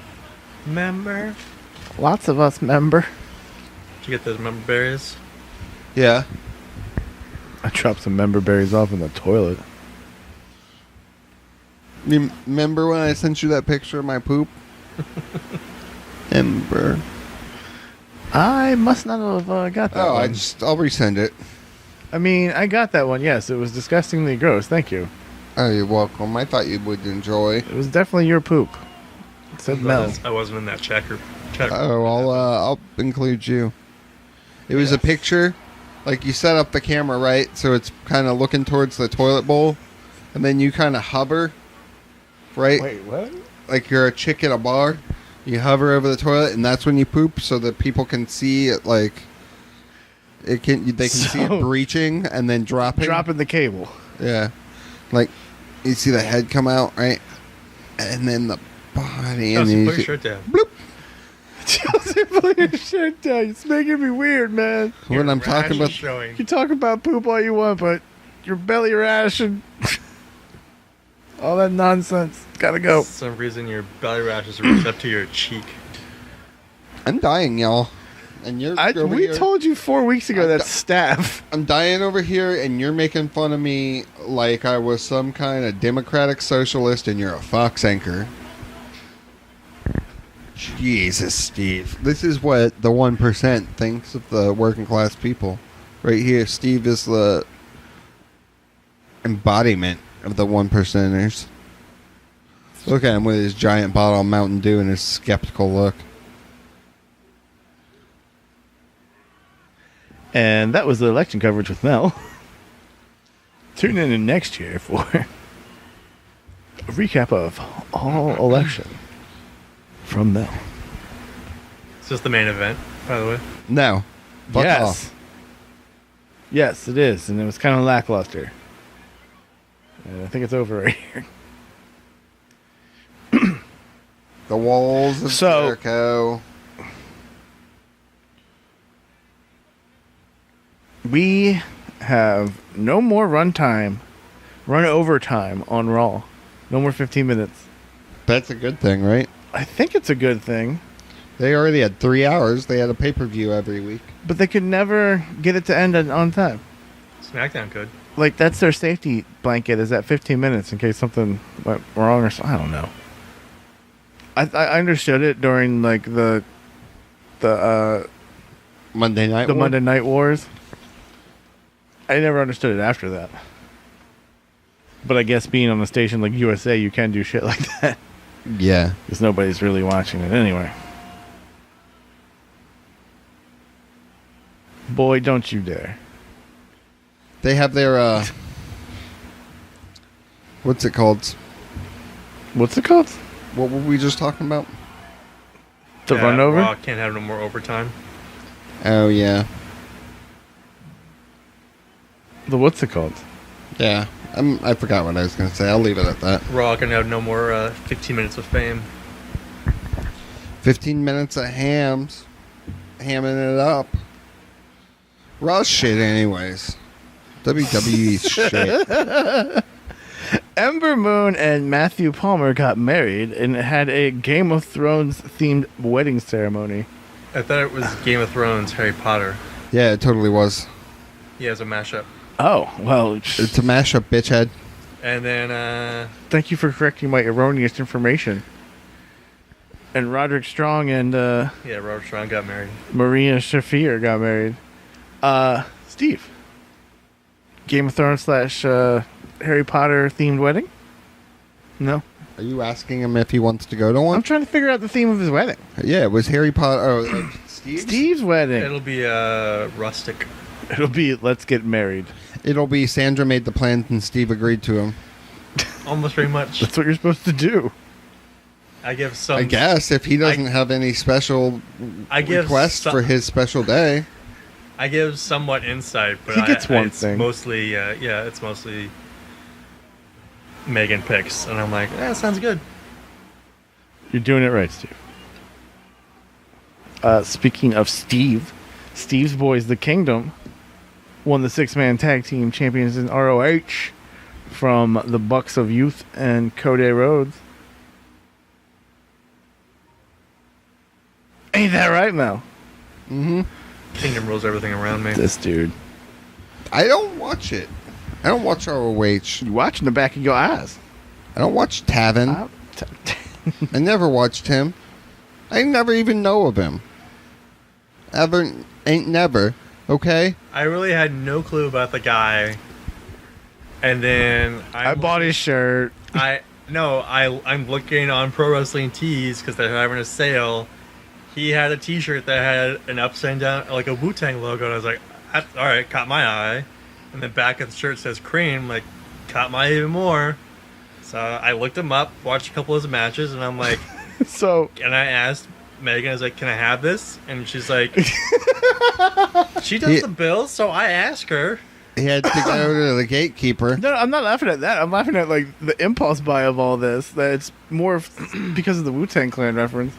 Lots of us member. Did you get those member berries? Yeah. I dropped some member berries off in the toilet. Remember when I sent you that picture of my poop? Ember. I must not have got that Oh, one. I'll resend it. I mean, I got that one, yes. It was disgustingly gross. Thank you. Oh, you're welcome. I thought you would enjoy. It was definitely your poop. It said Mel. I wasn't in that chat group. Oh, I'll include you. It was a picture, like you set up the camera right, so it's kind of looking towards the toilet bowl, and then you kind of hover, right? Wait, what? Like you're a chick at a bar. You hover over the toilet, and that's when you poop, so that people can see it. Like they can see it breaching and then dropping. Dropping the cable. Yeah, like you see the head come out, right, and then the body, and Chelsea, then you put your see, shirt down. bloop. Chelsea, put your shirt down. It's making me weird, man. When I'm Your talking rash about is showing. You talk about poop all you want, but your belly rash and all that nonsense gotta go. For some reason, your belly rash is reached up to your cheek. I'm dying, y'all, and you're over We here. told you 4 weeks ago that's staph. I'm dying over here, and you're making fun of me like I was some kind of democratic socialist, and you're a Fox anchor. Jesus, Steve. This is what the 1% thinks of the working class people. Right here, Steve is the embodiment of the one percenters. Look at him with his giant bottle of Mountain Dew and his skeptical look. And that was the election coverage with Mel. Tune in next year for a recap of all election from Mel. Is this the main event, by the way? No. Fuck Yes. off. Yes, it is. And it was kind of lackluster. And I think it's over right here. The walls of Jericho. We have no more run overtime on Raw. No more 15 minutes. That's a good thing, right? I think it's a good thing. They already had 3 hours. They had a pay-per-view every week. But they could never get it to end on time. SmackDown could. Like, that's their safety blanket, is at 15 minutes in case something went wrong or something. I don't know. I understood it during, like, the Monday Night War? Monday Night Wars. I never understood it after that. But I guess being on a station like USA, you can do shit like that. Yeah. Because nobody's really watching it anyway. Boy, don't you dare. They have their, what's it called? What's it called? What were we just talking about? The run over? Raw can't have no more overtime. Oh, yeah. The what's it called? Yeah. I forgot what I was going to say. I'll leave it at that. Raw can have no more 15 minutes of fame. 15 minutes of hamming it up. Raw's shit anyways. WWE shit. Ember Moon and Matthew Palmer got married and had a Game of Thrones themed wedding ceremony. I thought it was Game of Thrones, Harry Potter. Yeah, it totally was. Yeah, it's a mashup. Oh, well. It's a mashup, bitchhead. And then, Thank you for correcting my erroneous information. And Roderick Strong and yeah, Robert Strong got married. Maria Shafir got married. Steve. Game of Thrones / Harry Potter themed wedding? No. Are you asking him if he wants to go to one? I'm trying to figure out the theme of his wedding. Yeah, it was Harry Potter. Oh, Steve's? Steve's wedding. It'll be rustic. It'll be let's get married. It'll be Sandra made the plans and Steve agreed to them. Almost very much. That's what you're supposed to do. I give some. I guess if he doesn't have any special requests for his special day. I give somewhat insight, but he gets one it's thing. Mostly, it's mostly Megan picks, and I'm like, that sounds good. You're doing it right, Steve. Speaking of Steve, Steve's boys, The Kingdom, won the 6-man tag team champions in ROH from the Bucks of Youth and Cody Rhodes. Ain't that right, Mel? Mm-hmm. Kingdom rules everything around me. This dude. I don't watch it. I don't watch ROH. You watching the back of your eyes. I don't watch Tavin. I never watched him. I never even know of him. Ever ain't never. Okay? I really had no clue about the guy. And then I bought his shirt. I'm looking on Pro Wrestling Tees because they're having a sale. He had a T-shirt that had an upside down, like a Wu-Tang logo, and I was like, all right, caught my eye. And the back of the shirt says Cream, like, caught my eye even more. So I looked him up, watched a couple of his matches, and I'm like, and I asked Megan, I was like, can I have this? And she's like, she does the bills, so I asked her. He had to go to the gatekeeper. No, I'm not laughing at that. I'm laughing at, like, the impulse buy of all this. That it's more because of the Wu-Tang Clan reference.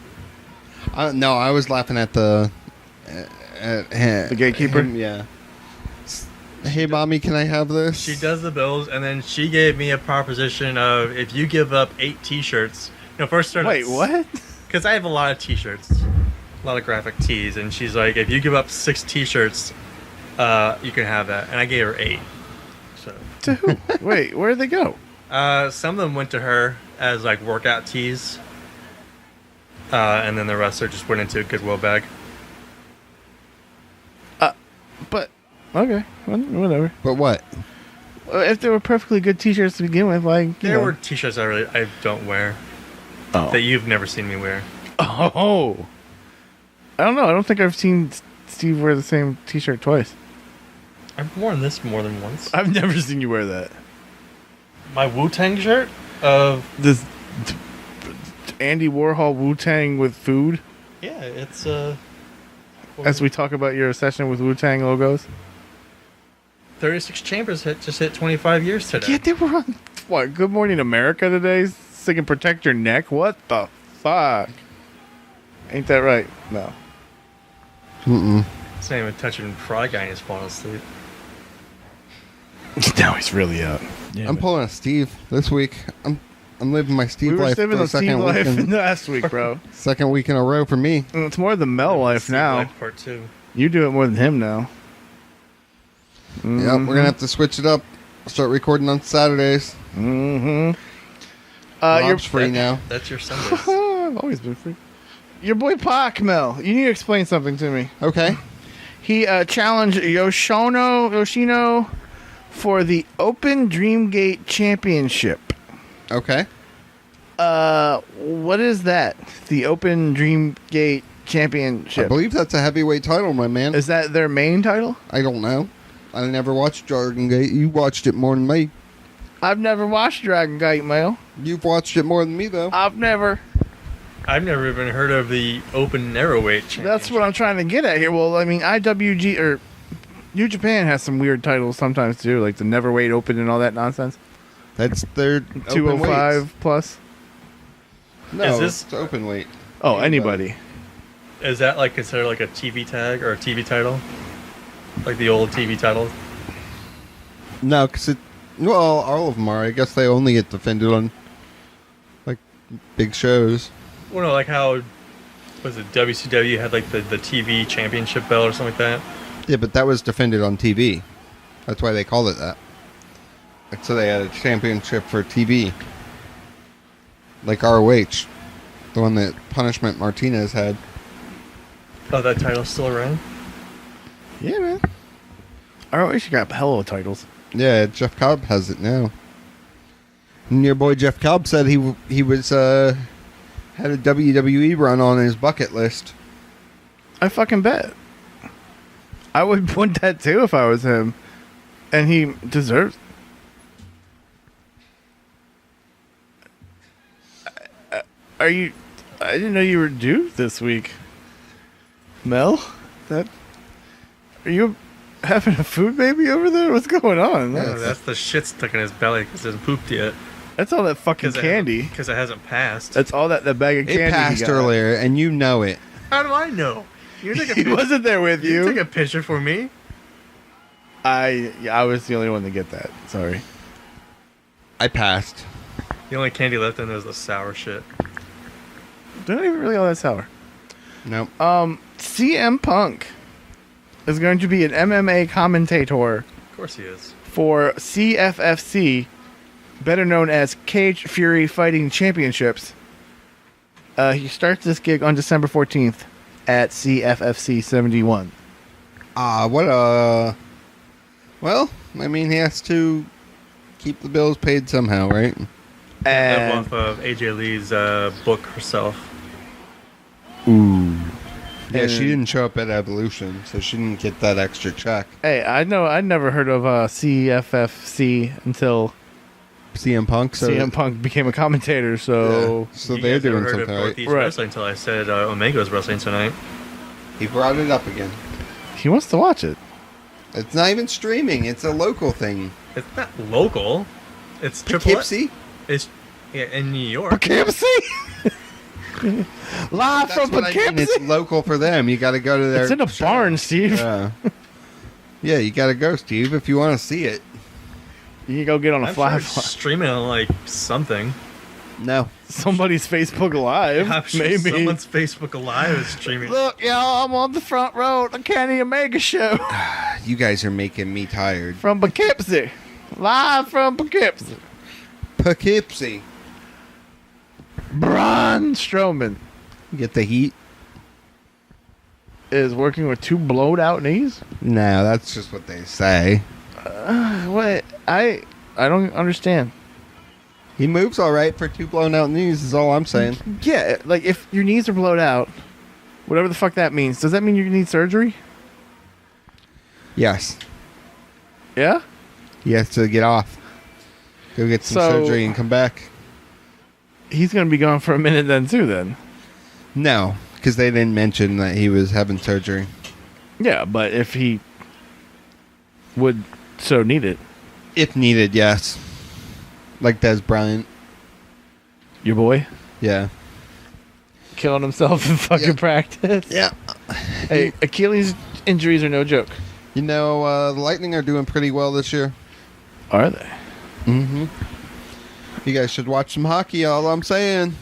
No, I was laughing at the gatekeeper. Yeah. Hey, mommy, can I have this? She does the bills, and then she gave me a proposition of if you give up 8 T-shirts. First started. Wait, what? Because I have a lot of T-shirts, a lot of graphic tees, and she's like, if you give up 6 T-shirts, you can have that. And I gave her 8. So. To who? Wait, where did they go? Some of them went to her as like workout tees. And then the rest are just went into a Goodwill bag. But okay, whatever. But what? If they were perfectly good T-shirts to begin with, like There were T-shirts I don't wear that you've never seen me wear. Oh, I don't know. I don't think I've seen Steve wear the same T-shirt twice. I've worn this more than once. I've never seen you wear that. My Wu-Tang shirt of This Andy Warhol Wu-Tang with food. yeah, it's As we talk about your session with Wu-Tang logos. 36 Chambers just hit 25 years today. Yeah, they were on what? Good Morning America today, singing "Protect Your Neck." What the fuck? Ain't that right? No. It's not even touching Fry Guy and he's falling asleep. Now he's really up. I'm pulling a Steve this week. I'm living my Steve We were life for living the the Steve second life week. last week, bro. Second week in a row for me. And it's more the Mel life Steve now. Life Part 2. You do it more than him now. Yep, we're gonna have to switch it up. Start recording on Saturdays. Mm-hmm. Rob's free now. That's your Sundays. I've always been free. Your boy Pac, Mel. You need to explain something to me. Okay. He challenged Yoshino for the Open Dreamgate Championship. Okay. What is that? The Open Dreamgate Championship. I believe that's a heavyweight title, my man. Is that their main title? I don't know. I never watched Dragon Gate. You watched it more than me. I've never watched Dragon Gate, Mel. You've watched it more than me, though. I've never. I've never even heard of the Open Narrowweight Championship. That's what I'm trying to get at here. Well, I mean, IWG or New Japan has some weird titles sometimes too, like the Neverweight Open and all that nonsense. That's their 205 plus. No, Is this- it's open weight. Oh, anybody. Is that like considered like a TV tag or a TV title? Like the old TV titles? No, because well, all of them are. I guess they only get defended on like big shows. Well, no, like how was it WCW had like the TV championship belt or something like that? Yeah, but that was defended on TV. That's why they called it that. Like, so they had a championship for TV. Like ROH. The one that Punishment Martinez had. Oh, that title's still around? Yeah, man. ROH got hell of titles. Yeah, Jeff Cobb has it now. And your boy Jeff Cobb said he was had a WWE run on his bucket list. I fucking bet. I would want that too if I was him. And he deserves. Are you? I didn't know you were due this week. Mel? Are you having a food baby over there? What's going on? Yeah. Oh, that's the shit stuck in his belly because it hasn't pooped yet. That's all that fucking candy. Because it hasn't passed. That's all that bag of candy. It passed he got. earlier, and you know it. How do I know? You took a He wasn't there with You you. took a picture for me. I was the only one to get that. Sorry. I passed. The only candy left in there was the sour shit. They're not even really all that sour. Nope. CM Punk is going to be an MMA commentator Of course he is. for CFFC, better known as Cage Fury Fighting Championships. He starts this gig on December 14th at CFFC 71. Well, I mean, he has to keep the bills paid somehow, right? Live And off of AJ Lee's book herself. Ooh. Yeah, And- she didn't show up at Evolution, so she didn't get that extra check. hey, I know I'd never heard of CFFC until CM Punk, so CM Punk became a commentator. So yeah, so You they're guys never doing heard something of right. Northeast Right. Wrestling until I said Omega was wrestling tonight. He brought it up again. he wants to watch it. It's not even streaming; it's a local thing. It's not local. It's Triple. Poughkeepsie. It's in New York. Poughkeepsie. Live That's from what I mean. Poughkeepsie. It's local for them. You got to go to their. It's in a show. barn, Steve. Yeah. Yeah, you got to go, Steve, if you want to see it. You can go get on a I'm fly. sure it's streaming on like something. No. Somebody's Facebook Live, I'm sure maybe. someone's Facebook Live is streaming. Look, y'all, I'm on the front row at the Kenny Omega show You guys are making me tired. from Poughkeepsie. Live from Poughkeepsie. Poughkeepsie. Braun Strowman Get the heat? is working with two blowed out knees. No, that's just what they say. What? I don't understand. He moves all right for 2 blown out knees is all I'm saying. Yeah, like if your knees are blown out, whatever the fuck that means, does that mean you need surgery? Yes. Yeah? He has to get off. Go get some surgery and come back. He's going to be gone for a minute then too then. No, because they didn't mention that he was having surgery. Yeah, but if he would so need it. If needed, yes. Like Des Bryant. Your boy? Yeah. Killing himself in fucking practice? Yeah. Hey, Achilles injuries are no joke. You know, the Lightning are doing pretty well this year. Are they? Mm-hmm. You guys should watch some hockey, all I'm saying.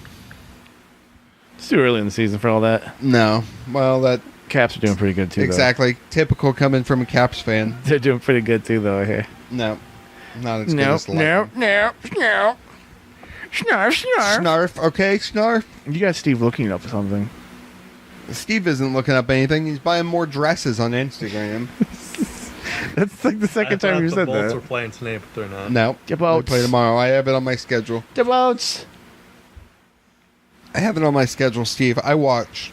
It's too early in the season for all that. No. Well, that... Caps are doing pretty good too, exactly. Though. Typical coming from a Caps fan. They're doing pretty good too, though, I hear. No. Not as good as the Lightning. No. Snarf. Snarf. Okay, Snarf. You got Steve looking up something. Steve isn't looking up anything. He's buying more dresses on Instagram. That's like the second time you said that. The Bolts are playing tonight, but they're not. No. The They Bolts. play tomorrow. I have it on my schedule. The Bolts. I have it on my schedule, Steve. I watch.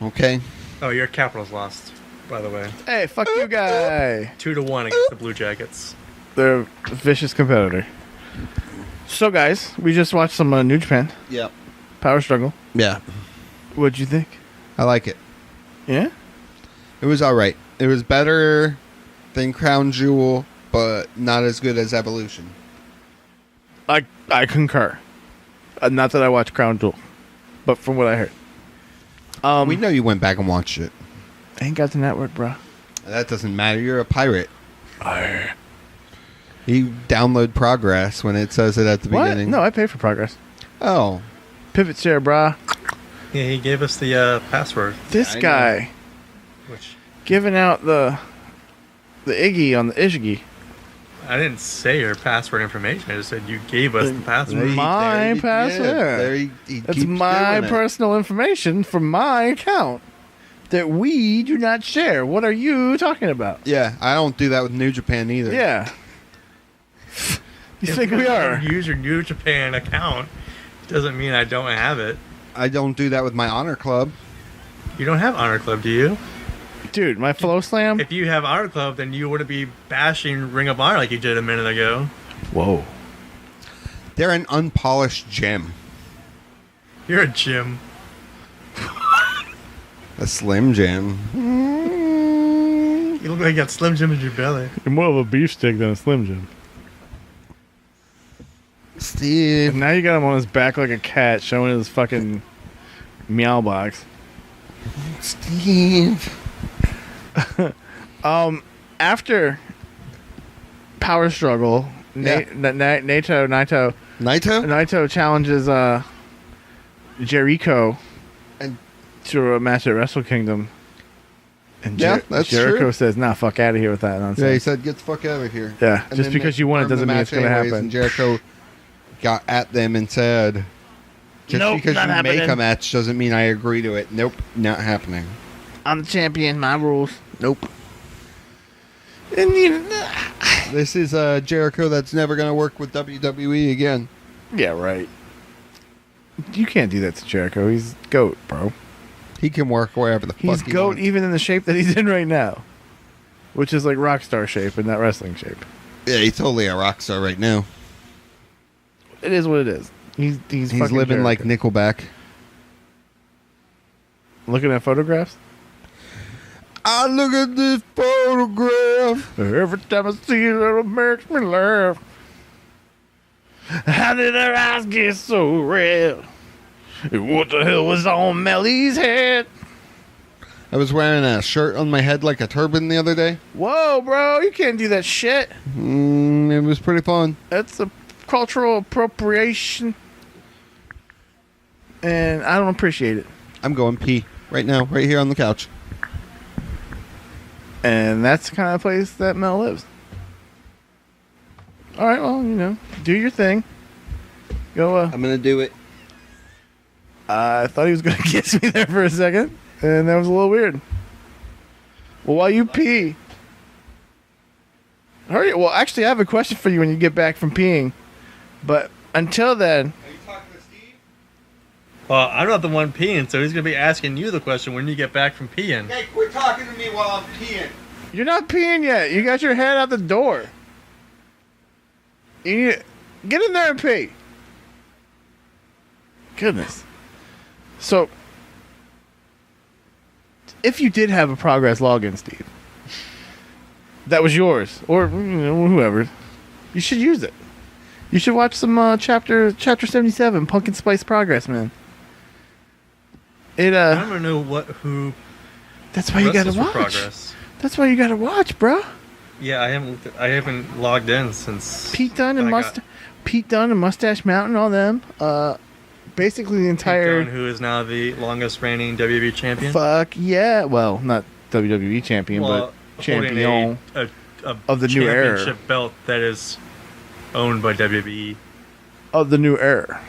Okay. Oh, your Capitals lost, by the way. Hey, fuck you, guy. 2-1 against the Blue Jackets. They're a vicious competitor. So, guys, we just watched some New Japan Yep. Power Struggle. Yeah. What'd you think? I like it. Yeah? It was all right. It was better than Crown Jewel, but not as good as Evolution. I concur. Not that I watch Crown Jewel, but from what I heard. We know you went back and watched it. I ain't got the network, bro. That doesn't matter. You're a pirate. Arr. You download Progress when it says it at the beginning. No, I pay for Progress. Oh. Pivot share, brah. Yeah, he gave us the password. This I guy Which giving out the Iggy on the Ishigi. I didn't say your password information. I just said you gave us the password. My There password. he That's keeps my doing it. personal information from my account that we do not share. What are you talking about? Yeah, I don't do that with New Japan either. Yeah. You If think you we don't are? use your New Japan account doesn't mean I don't have it. I don't do that with my Honor Club. You don't have Honor Club, do you? Dude, my Flow Slam. If you have Honor Club, then you wouldn't be bashing Ring of Honor like you did a minute ago. Whoa. They're an unpolished gem. You're a Jim. A Slim Jim. You look like you got Slim Jim in your belly. You're more of a beef stick than a Slim Jim. Steve. And now you got him on his back like a cat showing his fucking meow box. Steve. After Power Struggle, Yeah. Naito challenges Jericho And- to a match at Wrestle Kingdom. And Yeah, that's Jericho true. says, "Nah, fuck out of here with that Yeah, he nonsense." said, get the fuck out of here. Yeah, And just then because they you won it confirmed doesn't the mean it's match going to anyways, happen. And Jericho got at them and said, just Nope, because you not make happening. a match doesn't mean I agree to it. Nope, not happening. I'm the champion. My rules. Nope. And you, This is Jericho that's never going to work with WWE again. yeah, right. You can't do that to Jericho. He's GOAT, bro. He can work wherever the He's fuck he GOAT wants. even in the shape that he's in right now, which is like rock star shape and not wrestling shape. Yeah, he's totally a rock star right now. It is what it is. He's fucking living like Jericho. Nickelback. Looking at photographs. I look at this photograph. Every time I see it, it makes me laugh. How did her eyes get so red? What the hell was on Melly's head? I was wearing a shirt on my head like a turban the other day. Whoa, bro, you can't do that shit. It was pretty fun. That's a cultural appropriation. And I don't appreciate it. I'm going pee right now, right here on the couch. And that's the kind of place that Mel lives. All right, well, do your thing. Go, I'm going to do it. I thought he was going to kiss me there for a second, and that was a little weird. Well, while you pee, Hurry. Well, actually, I have a question for you when you get back from peeing. But until then... Are you talking to Steve? Well, I'm not the one peeing, so he's going to be asking you the question when you get back from peeing. Hey, quit talking to me while I'm peeing. You're not peeing yet. You got your head out the door. You need to get in there and pee. Goodness. So, if you did have a progress login, Steve, that was yours, or whoever, you should use it. You should watch some chapter 77, Pumpkin Spice Progress, man. I don't know who. That's why you gotta watch. Progress. That's why you gotta watch, bro. Yeah, I haven't logged in since Pete Dunne and Mustache Mountain, all them. Basically the entire. Pete Dunne, who is now the longest reigning WWE champion. Fuck yeah! Well, not WWE champion, but champion of the new era. Championship belt that is owned by WWE. Of the new era.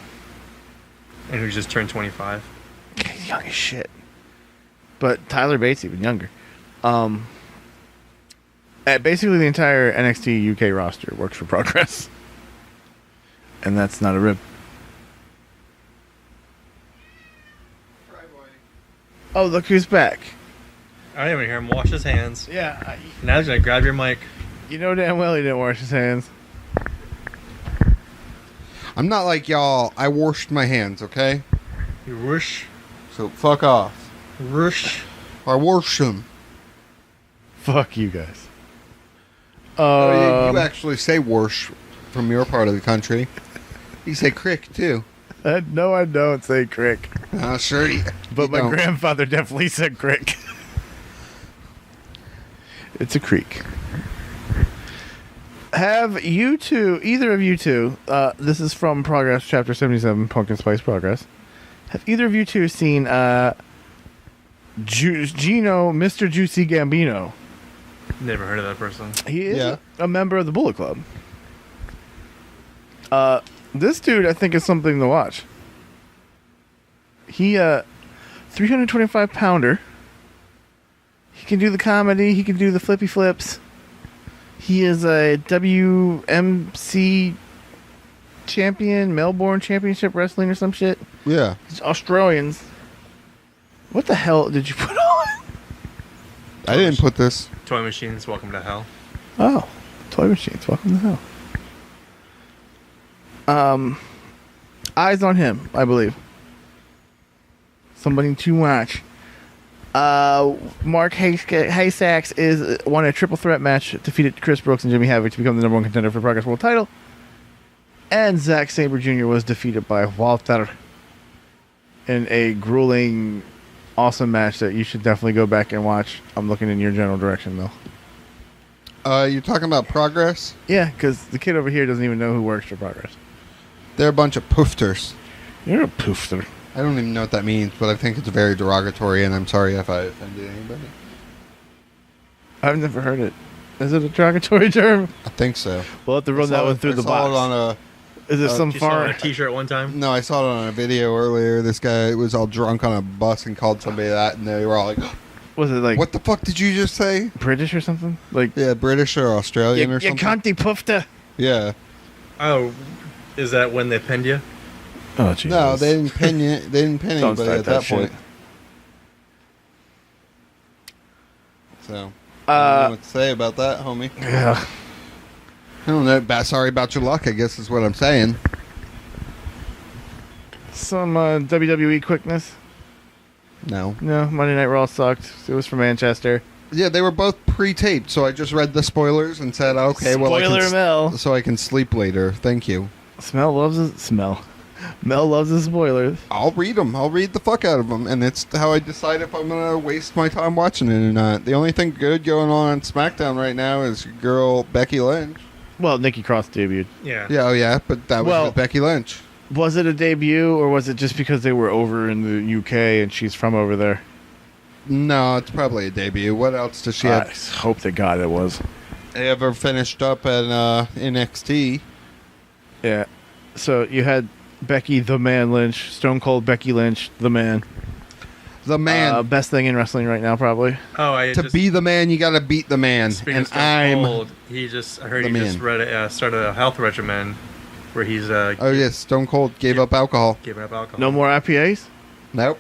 And who just turned 25. He's young as shit. But Tyler Bates even younger. Basically the entire NXT UK roster works for Progress. And that's not a rib. Oh, look who's back. I didn't even hear him wash his hands. Yeah. Now he's going to grab your mic. You know damn well he didn't wash his hands. I'm not like y'all. I washed my hands, okay? You whoosh. So fuck off. Whoosh. I washed them. Fuck you guys. You actually say "worsh" from your part of the country. You say "crick" too. No, I don't say crick. Sure. But my grandfather definitely said crick. It's a creek. Have you two, either of you two, this is from Progress, Chapter 77, Pumpkin Spice Progress. Have either of you two seen Gino, Mr. Juicy Gambino? Never heard of that person. He is a member of the Bullet Club. This dude, I think, is something to watch. He, 325 pounder. He can do the comedy. He can do the flippy flips. He is a WMC champion, Melbourne Championship Wrestling or some shit. Yeah. He's Australians. What the hell did you put on? I didn't put this. Toy Machines, Welcome to Hell. Oh, Toy Machines, Welcome to Hell. Eyes on him, I believe. Somebody to watch. Mark Haysacks won a triple threat match, defeated Chris Brooks and Jimmy Havoc to become the #1 contender for Progress World Title. And Zack Sabre Jr. was defeated by Walter in a grueling, awesome match that you should definitely go back and watch. I'm looking in your general direction, though. You're talking about Progress? Yeah, because the kid over here doesn't even know who works for Progress. They're a bunch of poofters. You're a poofter. I don't even know what that means, but I think it's very derogatory, and I'm sorry if I offended anybody. I've never heard it. Is it a derogatory term? I think so. We'll have to run that one through the box. On Is it some You saw it far? on a t-shirt one time? no, I saw it on a video earlier. This guy was all drunk on a bus and called somebody that, and they were all like, Was it like what the fuck did you just say? British or something? Like Yeah, British or Australian or you something. cunty poofta. Yeah. Oh, is that when they pinned you? Oh Jesus! No, they didn't pin you. They didn't pin Don't anybody start at that that shit. point. So I don't know what to say about that, homie. Yeah. I don't know. Sorry about your luck, I guess is what I'm saying. Some WWE quickness. No. No, Monday Night Raw sucked. It was from Manchester. Yeah, they were both pre-taped, so I just read the spoilers and said, okay, well, Spoiler Mel. so I can sleep later. Thank you. Mel loves his spoilers. I'll read them. I'll read the fuck out of them, and it's how I decide if I'm going to waste my time watching it or not. The only thing good going on SmackDown right now is your girl Becky Lynch. Well, Nikki Cross debuted. Yeah. Yeah, oh yeah, but that was with Becky Lynch. Was it a debut, or was it just because they were over in the UK and she's from over there? No, it's probably a debut. What else does she I have? hope to God it was. They ever finished up at NXT? Yeah. So you had Becky the Man Lynch, Stone Cold Becky Lynch, the man. The man. Best thing in wrestling right now, probably. Oh, to be the man, you got to beat the man. And I'm I heard he just started a health regimen where he's. yes, Stone Cold gave up alcohol. Giving up alcohol. No more IPAs? Nope.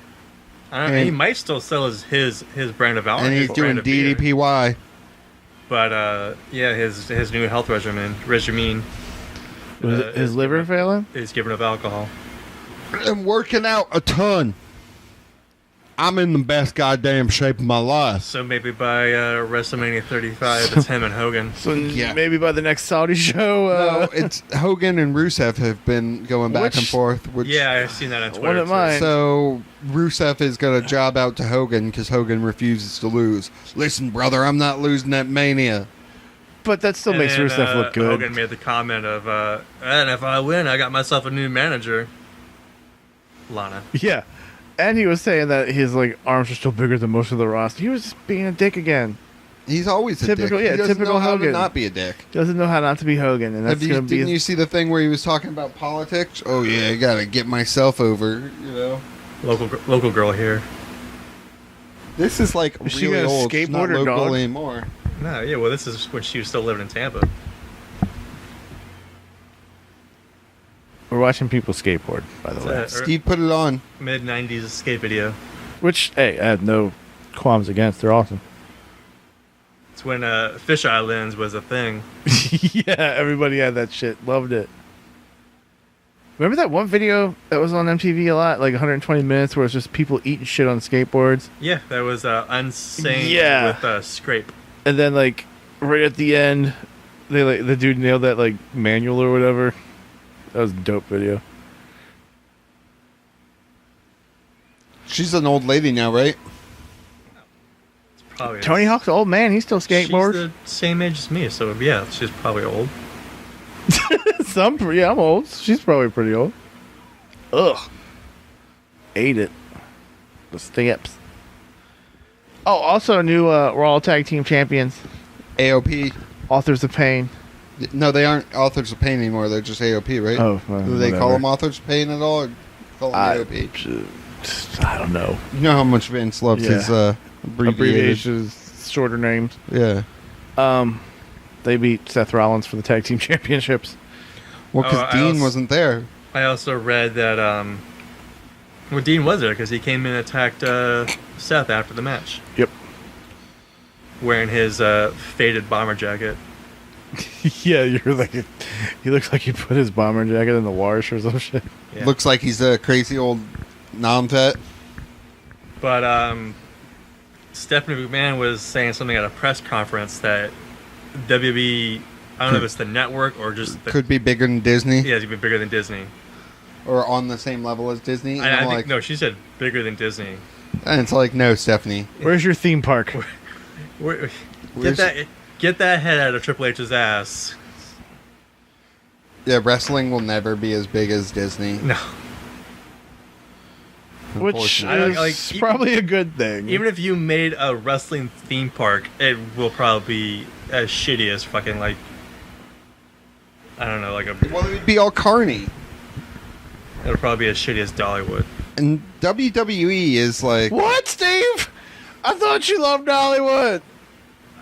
I don't know, he might still sell his brand of alcohol. And he's doing DDPY. But his new health regimen. Was his liver failing? He's giving up alcohol. I'm working out a ton. I'm in the best goddamn shape of my life. So maybe by WrestleMania 35, it's him and Hogan. So maybe by the next Saudi show. No, it's Hogan and Rusev have been going back and forth. I've seen that on Twitter. Wouldn't mind. So Rusev is going to job out to Hogan because Hogan refuses to lose. Listen, brother, I'm not losing that Mania. But that still makes Rusev look good. Hogan made the comment of, and if I win, I got myself a new manager. Lana. Yeah. And he was saying that his arms are still bigger than most of the roster. He was just being a dick again. He's always a dick. Yeah, he doesn't typical know how Hogan. to not be a dick. Doesn't know how not to be Hogan, and that's going to be. Didn't you see the thing where he was talking about politics? Oh yeah, I gotta get myself over. Local girl here. This is like Is she really gonna old. She's skateboard not her local dog? anymore. No, yeah. Well, this is when she was still living in Tampa. We're watching people skateboard, by the way. Steve put it on. Mid '90s skate video. Which, hey, I have no qualms against. They're awesome. It's when Fisheye lens was a thing. Yeah, everybody had that shit. Loved it. Remember that one video that was on MTV a lot, like 120 minutes, where it's just people eating shit on skateboards? Yeah, that was Unsane with Scrape. And then, right at the end, the dude nailed that, manual or whatever. That was a dope video. She's an old lady now, right? Probably Tony Hawk's an old man. He still skateboards. She's the same age as me, so yeah, she's probably old. I'm old. She's probably pretty old. Ugh. Ate it. The steps. Oh, also new Raw Tag Team Champions. AOP. Authors of Pain. No, they aren't Authors of Pain anymore. They're just AOP, right? Oh, do they call them Authors of Pain at all? Or call them AOP? I don't know. You know how much Vince loves his abbreviations, shorter names. Yeah. They beat Seth Rollins for the Tag Team Championships. Well, because Dean wasn't there. I also read that Dean was there because he came in and attacked Seth after the match. Yep. Wearing his faded bomber jacket. Yeah, he looks like he put his bomber jacket in the wash or some shit. Yeah. Looks like he's a crazy old non-vet. But Stephanie McMahon was saying something at a press conference that WWE, I don't know if it's the network or just could be bigger than Disney. Yeah, it's be bigger than Disney. Or on the same level as Disney. I think, no, she said bigger than Disney. And it's no, Stephanie. Where's your theme park? Get that head out of Triple H's ass. Yeah, wrestling will never be as big as Disney. No. Which is probably a good thing. Even if you made a wrestling theme park, it will probably be as shitty as fucking I don't know, well, it would be all carny. It'll probably be as shitty as Dollywood. And WWE is What, Steve? I thought you loved Dollywood.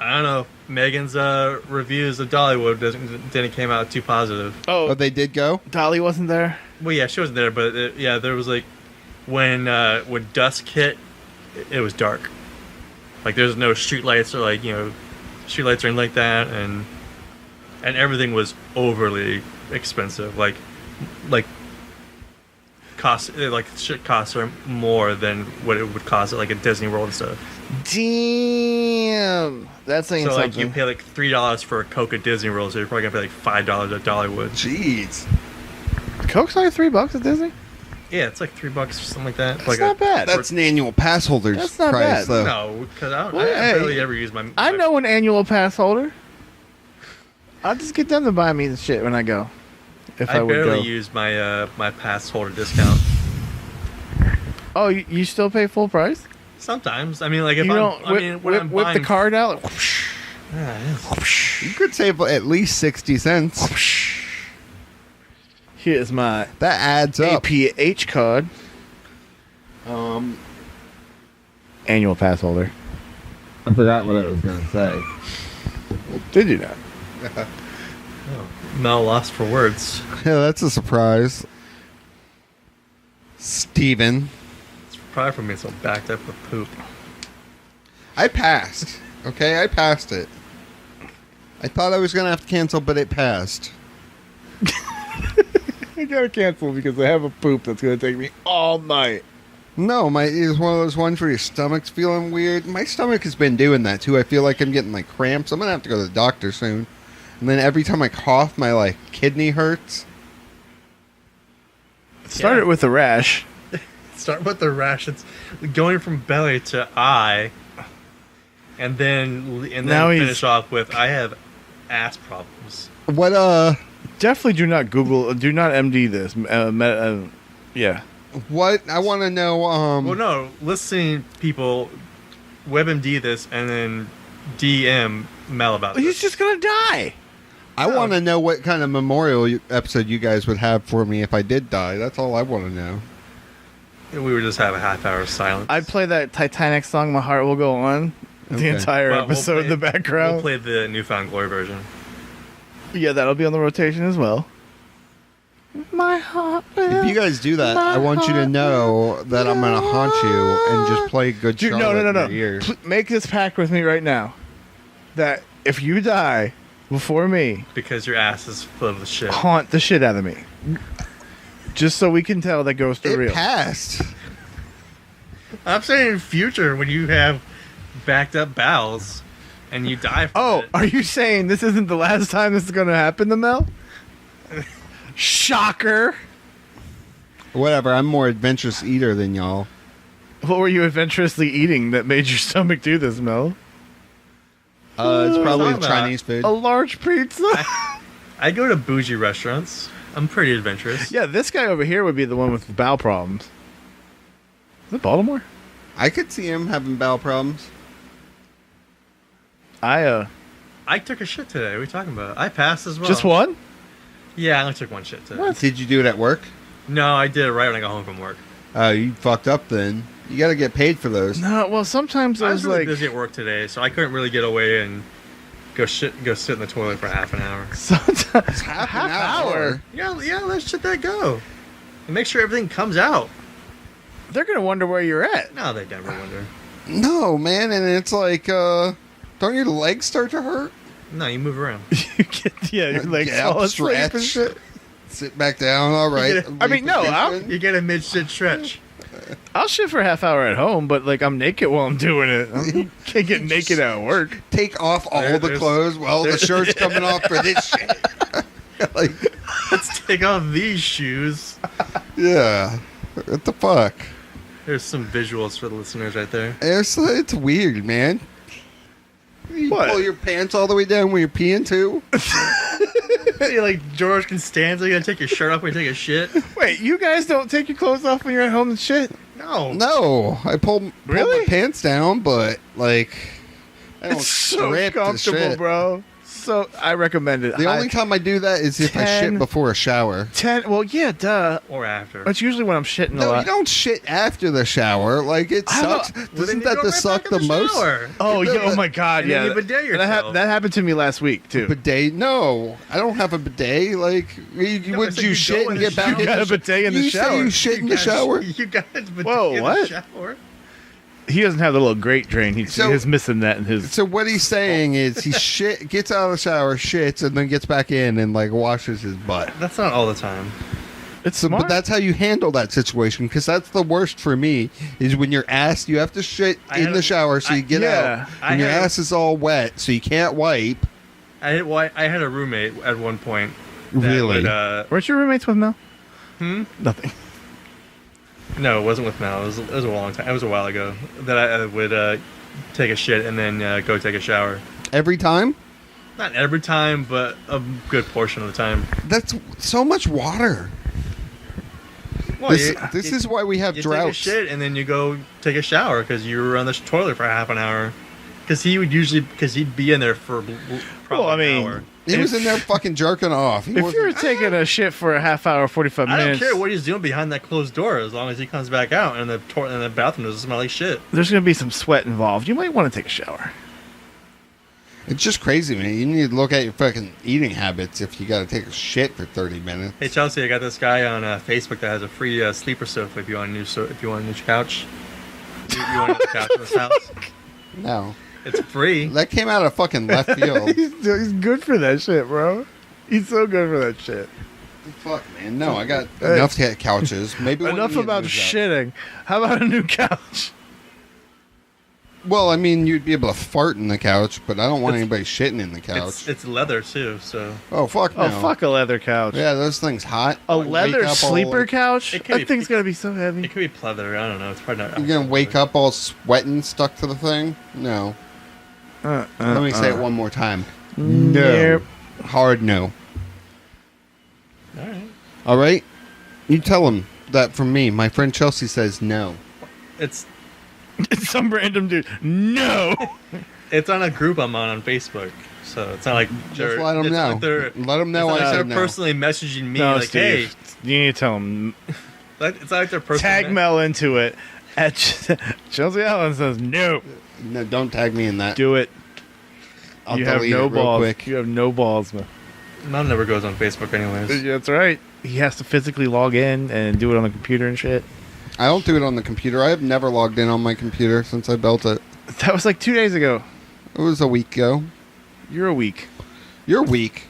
I don't know. Megan's reviews of Dollywood didn't came out too positive. Oh, they did go? Dolly wasn't there? Well, yeah, she wasn't there, but there was when dusk hit, it was dark. There's no street lights or street lights or anything like that, and everything was overly expensive. Shit costs are more than what it would cost at a Disney World and stuff. Damn, that's saying something. You pay $3 for a Coke at Disney World, so you're probably gonna pay $5 at Dollywood. Jeez, Coke's only $3 at Disney. Yeah, it's $3 or something like that. That's not bad. That's an annual pass holder's That's not price, bad. though. No, because I barely ever use my. I know an annual pass holder. I'll just get them to buy me the shit when I go. If I would go. I barely use my my pass holder discount. Oh, you still pay full price? Sometimes. I mean, if you I'm whip the card out. You could save at least 60 cents. Here's my that adds up. APH card. annual pass holder. I forgot what I was going to say. Did you not? Mel lost for words. Yeah, that's a surprise. Steven. It's probably from being so backed up with poop. I passed. Okay, I passed it. I thought I was going to have to cancel, but it passed. I gotta cancel because I have a poop that's gonna take me all night. No, it's one of those ones where your stomach's feeling weird. My stomach has been doing that too. I feel like I'm getting like cramps. I'm gonna have to go to the doctor soon. And then every time I cough, my like kidney hurts. Start it with a rash. Start with the rash. It's going from belly to eye, and then finish off with I have ass problems. What Definitely do not MD this. Yeah. What I want to know. Well, no, let's see people WebMD this and then DM Mel about it. He's just gonna die. I want to know what kind of memorial episode you guys would have for me if I did die. That's all I want to know. We would just have a half hour of silence. I'd play that Titanic song, "My Heart Will Go On," the entire episode in the background. We'll play the Newfound Glory version. Yeah, that'll be on the rotation as well. My heart will. If you guys do that, I want you to know that I'm going to haunt you and just play Good Charlotte in your ears. Make this pact with me right now. That if you die before me... Because your ass is filled with shit. Haunt the shit out of me. Just so we can tell that ghosts are real. It passed. I'm saying in future when you have backed up bowels and you die from it. Are you saying this isn't the last time this is going to happen to Mel? Shocker. Whatever, I'm more adventurous eater than y'all. What were you adventurously eating that made your stomach do this, Mel? It's probably Chinese food. A large pizza? I go to bougie restaurants. I'm pretty adventurous. Yeah, this guy over here would be the one with bowel problems. Is it Baltimore? I could see him having bowel problems. I took a shit today. What are you talking about? I passed as well. Just one? Yeah, I only took one shit today. What? Did you do it at work? No, I did it right when I got home from work. Oh, you fucked up then. You got to get paid for those. No, well, sometimes I was really busy at work today, so I couldn't really get away and go sit in the toilet for half an hour. Sometimes half an hour? Yeah, let's let that go. And make sure everything comes out. They're going to wonder where you're at. No, they never wonder. No, man, and it's like, don't your legs start to hurt? No, you move around. Your legs Get fall up, asleep and stretch. shit. Sit back down, all right. You get a mid-shit stretch. I'll shit for a half hour at home, but like I'm naked while I'm doing it. I can't get naked at work. Take off all the clothes while the shirt's coming off for this shit. Like, let's take off these shoes. Yeah. What the fuck? There's some visuals for the listeners right there. It's weird, man. You pull your pants all the way down when you're peeing too? You're like George Costanza, you gotta take your shirt off when you take a shit. Wait, you guys don't take your clothes off when you're at home and shit? No, I pull my pants down, but like I don't strip so comfortable, the shit. Bro. So I recommend it. The only time I do that is if I shit before a shower. Well, yeah, duh. Or after. It's usually when I'm shitting a lot. No, you don't shit after the shower. Like it sucks. Doesn't that suck the most? Oh my god, and yeah. Then you bidet yourself. That happened to me last week too. Bidet? No, I don't have a bidet. Like, would you shit and get back? You got a bidet in the shower. You shit in the shower. You got a bidet in the shower. He doesn't have the little grate drain. He's missing that in his. So what he's saying is he gets out of the shower, shits, and then gets back in and like washes his butt. That's not all the time. It's smart. But that's how you handle that situation, because that's the worst for me. Is when you're asked, you have to shit in the shower, so you get out, and your ass is all wet, so you can't wipe. I had a roommate at one point. Really? Weren't your roommates with Mel? Nothing. No, it wasn't with Mel. It was a long time. It was a while ago that I would take a shit and then go take a shower. Every time? Not every time, but a good portion of the time. That's so much water. Well, this is why we have droughts. You take a shit and then you go take a shower because you were on the toilet for half an hour. Because he'd be in there for probably an hour. He was in there fucking jerking off. If you were taking a shit for a half hour, 45 minutes... I don't care what he's doing behind that closed door as long as he comes back out and the bathroom doesn't smell like shit. There's going to be some sweat involved. You might want to take a shower. It's just crazy, man. You need to look at your fucking eating habits if you got to take a shit for 30 minutes. Hey, Chelsea, I got this guy on Facebook that has a free sleeper sofa if you want a new couch. You want a new couch in this house? No. It's free. That came out of fucking left field. He's good for that shit, bro. He's so good for that shit. Fuck, man. No, I got enough couches. Maybe enough about shitting. How about a new couch? Well, I mean, you'd be able to fart in the couch, but I don't want anybody shitting in the couch. It's leather, too, so... Oh, fuck no. Oh, fuck a leather couch. Yeah, those things hot. A leather sleeper couch? That thing's going to be so heavy. It could be pleather. I don't know. It's probably not... You're going to wake up all sweating stuck to the thing? No. Let me say it one more time. No. Hard no. All right? You tell him that from me. My friend Chelsea says no. It's some random dude. No. It's on a group I'm on Facebook, so it's not like just let them know. Let them know I said no. They're personally messaging me no, like, Steve, "Hey." You need to tell them. It's not like they're personally tag Mel into it. At Chelsea Allen says no. No, don't tag me in that. Do it. I'll you have no balls. Quick. You have no balls, man. Mel never goes on Facebook anyways. That's right. He has to physically log in and do it on the computer and shit. I don't do it on the computer. I have never logged in on my computer since I built it. That was like 2 days ago. It was a week ago. You're a week. You're weak.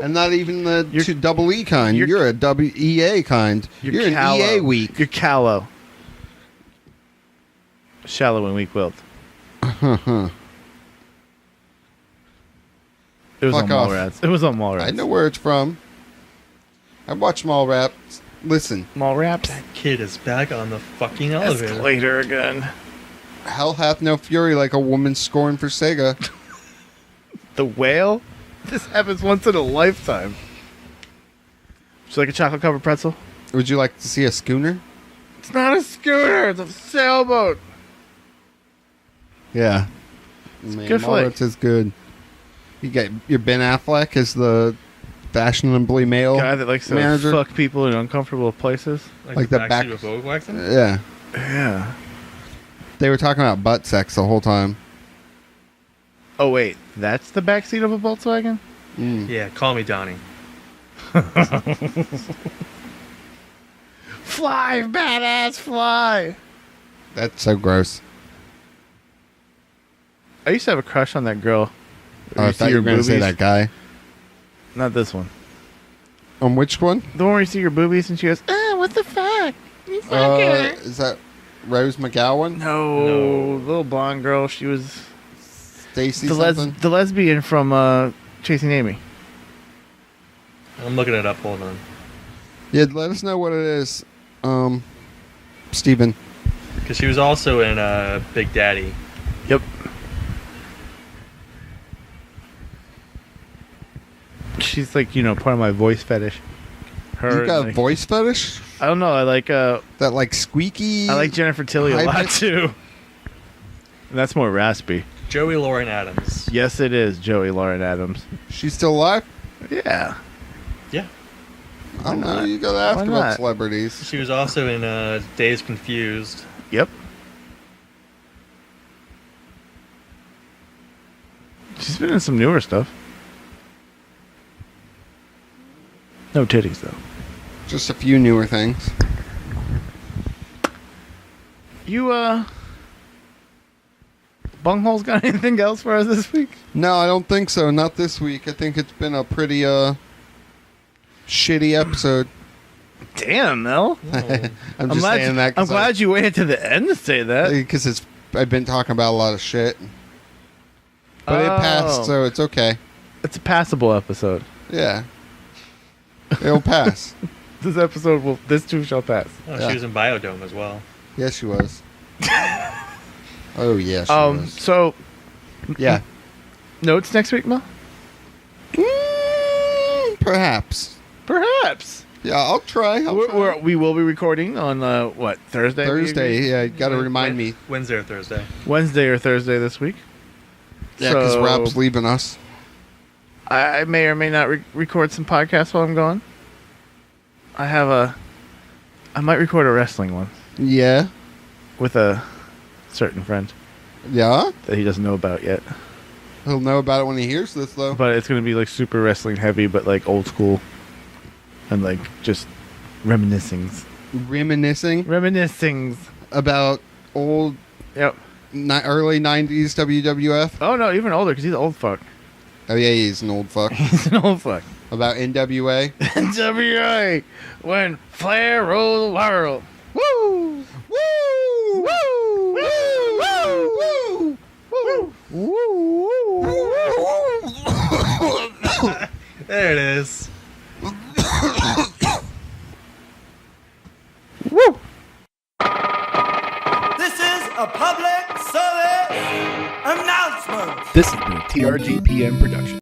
And not even the double E kind. You're a WEA kind. You're an EA weak. You're callow. Shallow and weak-willed. It was on Mallrats. It was on Mallrats. I know where it's from. I watch Mallrats. Listen. Mallrats? That kid is back on the fucking elevator. Escalator again. Hell hath no fury like a woman scorned for Sega. The whale? This happens once in a lifetime. Would you like a chocolate-covered pretzel? Would you like to see a schooner? It's not a schooner. It's a sailboat. Yeah. Man, good flick. Mallrats is good. You got your Ben Affleck as the fashionably male guy that likes to manager. Fuck people in uncomfortable places. Like the back of Volkswagen? Yeah. Yeah. They were talking about butt sex the whole time. Oh, wait. That's the backseat of a Volkswagen? Yeah, call me Donnie. Fly, badass, fly. That's so gross. I used to have a crush on that girl. Oh, I thought you were going to say that guy. Not this one. On which one? The one where you see your boobies and she goes, what the fuck? You fucker. Is that Rose McGowan? No, little blonde girl. She was Stacy something? The lesbian from Chasing Amy. I'm looking it up. Hold on. Yeah, let us know what it is, Steven. Because she was also in Big Daddy. Yep. She's like, part of my voice fetish. You got a voice fetish? I don't know. I like that like squeaky. I like Jennifer Tilly a lot too. And that's more raspy. Joey Lauren Adams. Yes, it is Joey Lauren Adams. She's still alive? Yeah. Yeah. I don't know. You gotta ask about celebrities. She was also in Days Confused. Yep. She's been in some newer stuff. No titties, though. Just a few newer things. You, Bunghole's got anything else for us this week? No, I don't think so. Not this week. I think it's been a pretty, shitty episode. Damn, Mel. I'm just saying that. I'm glad you waited to the end to say that. Because I've been talking about a lot of shit. But it passed, so it's okay. It's a passable episode. Yeah. It'll pass. This too shall pass. Oh, yeah. She was in Biodome as well. Yes, she was. Oh, yeah, she was. So... Yeah. Notes next week, Mel? Perhaps. Yeah, I'll try. We will be recording on, Thursday? Thursday, yeah. You got to remind me. Wednesday or Thursday. Wednesday or Thursday this week. Yeah, because Rob's leaving us. I may or may not record some podcasts while I'm gone. I might record a wrestling one. Yeah. With a certain friend. Yeah? That he doesn't know about yet. He'll know about it when he hears this, though. But it's going to be like super wrestling heavy, but like old school. And like just reminiscings. Reminiscings. About old... Yep. Early 90s WWF? Oh, no, even older, because he's an old fuck. Oh, yeah, he's an old fuck. He's an old fuck. About NWA? NWA! When Flair ruled the world. Woo! Woo! Woo! Woo! Woo! Woo! There it is. Woo! This is a public service announcement. This has been a TRGPN production.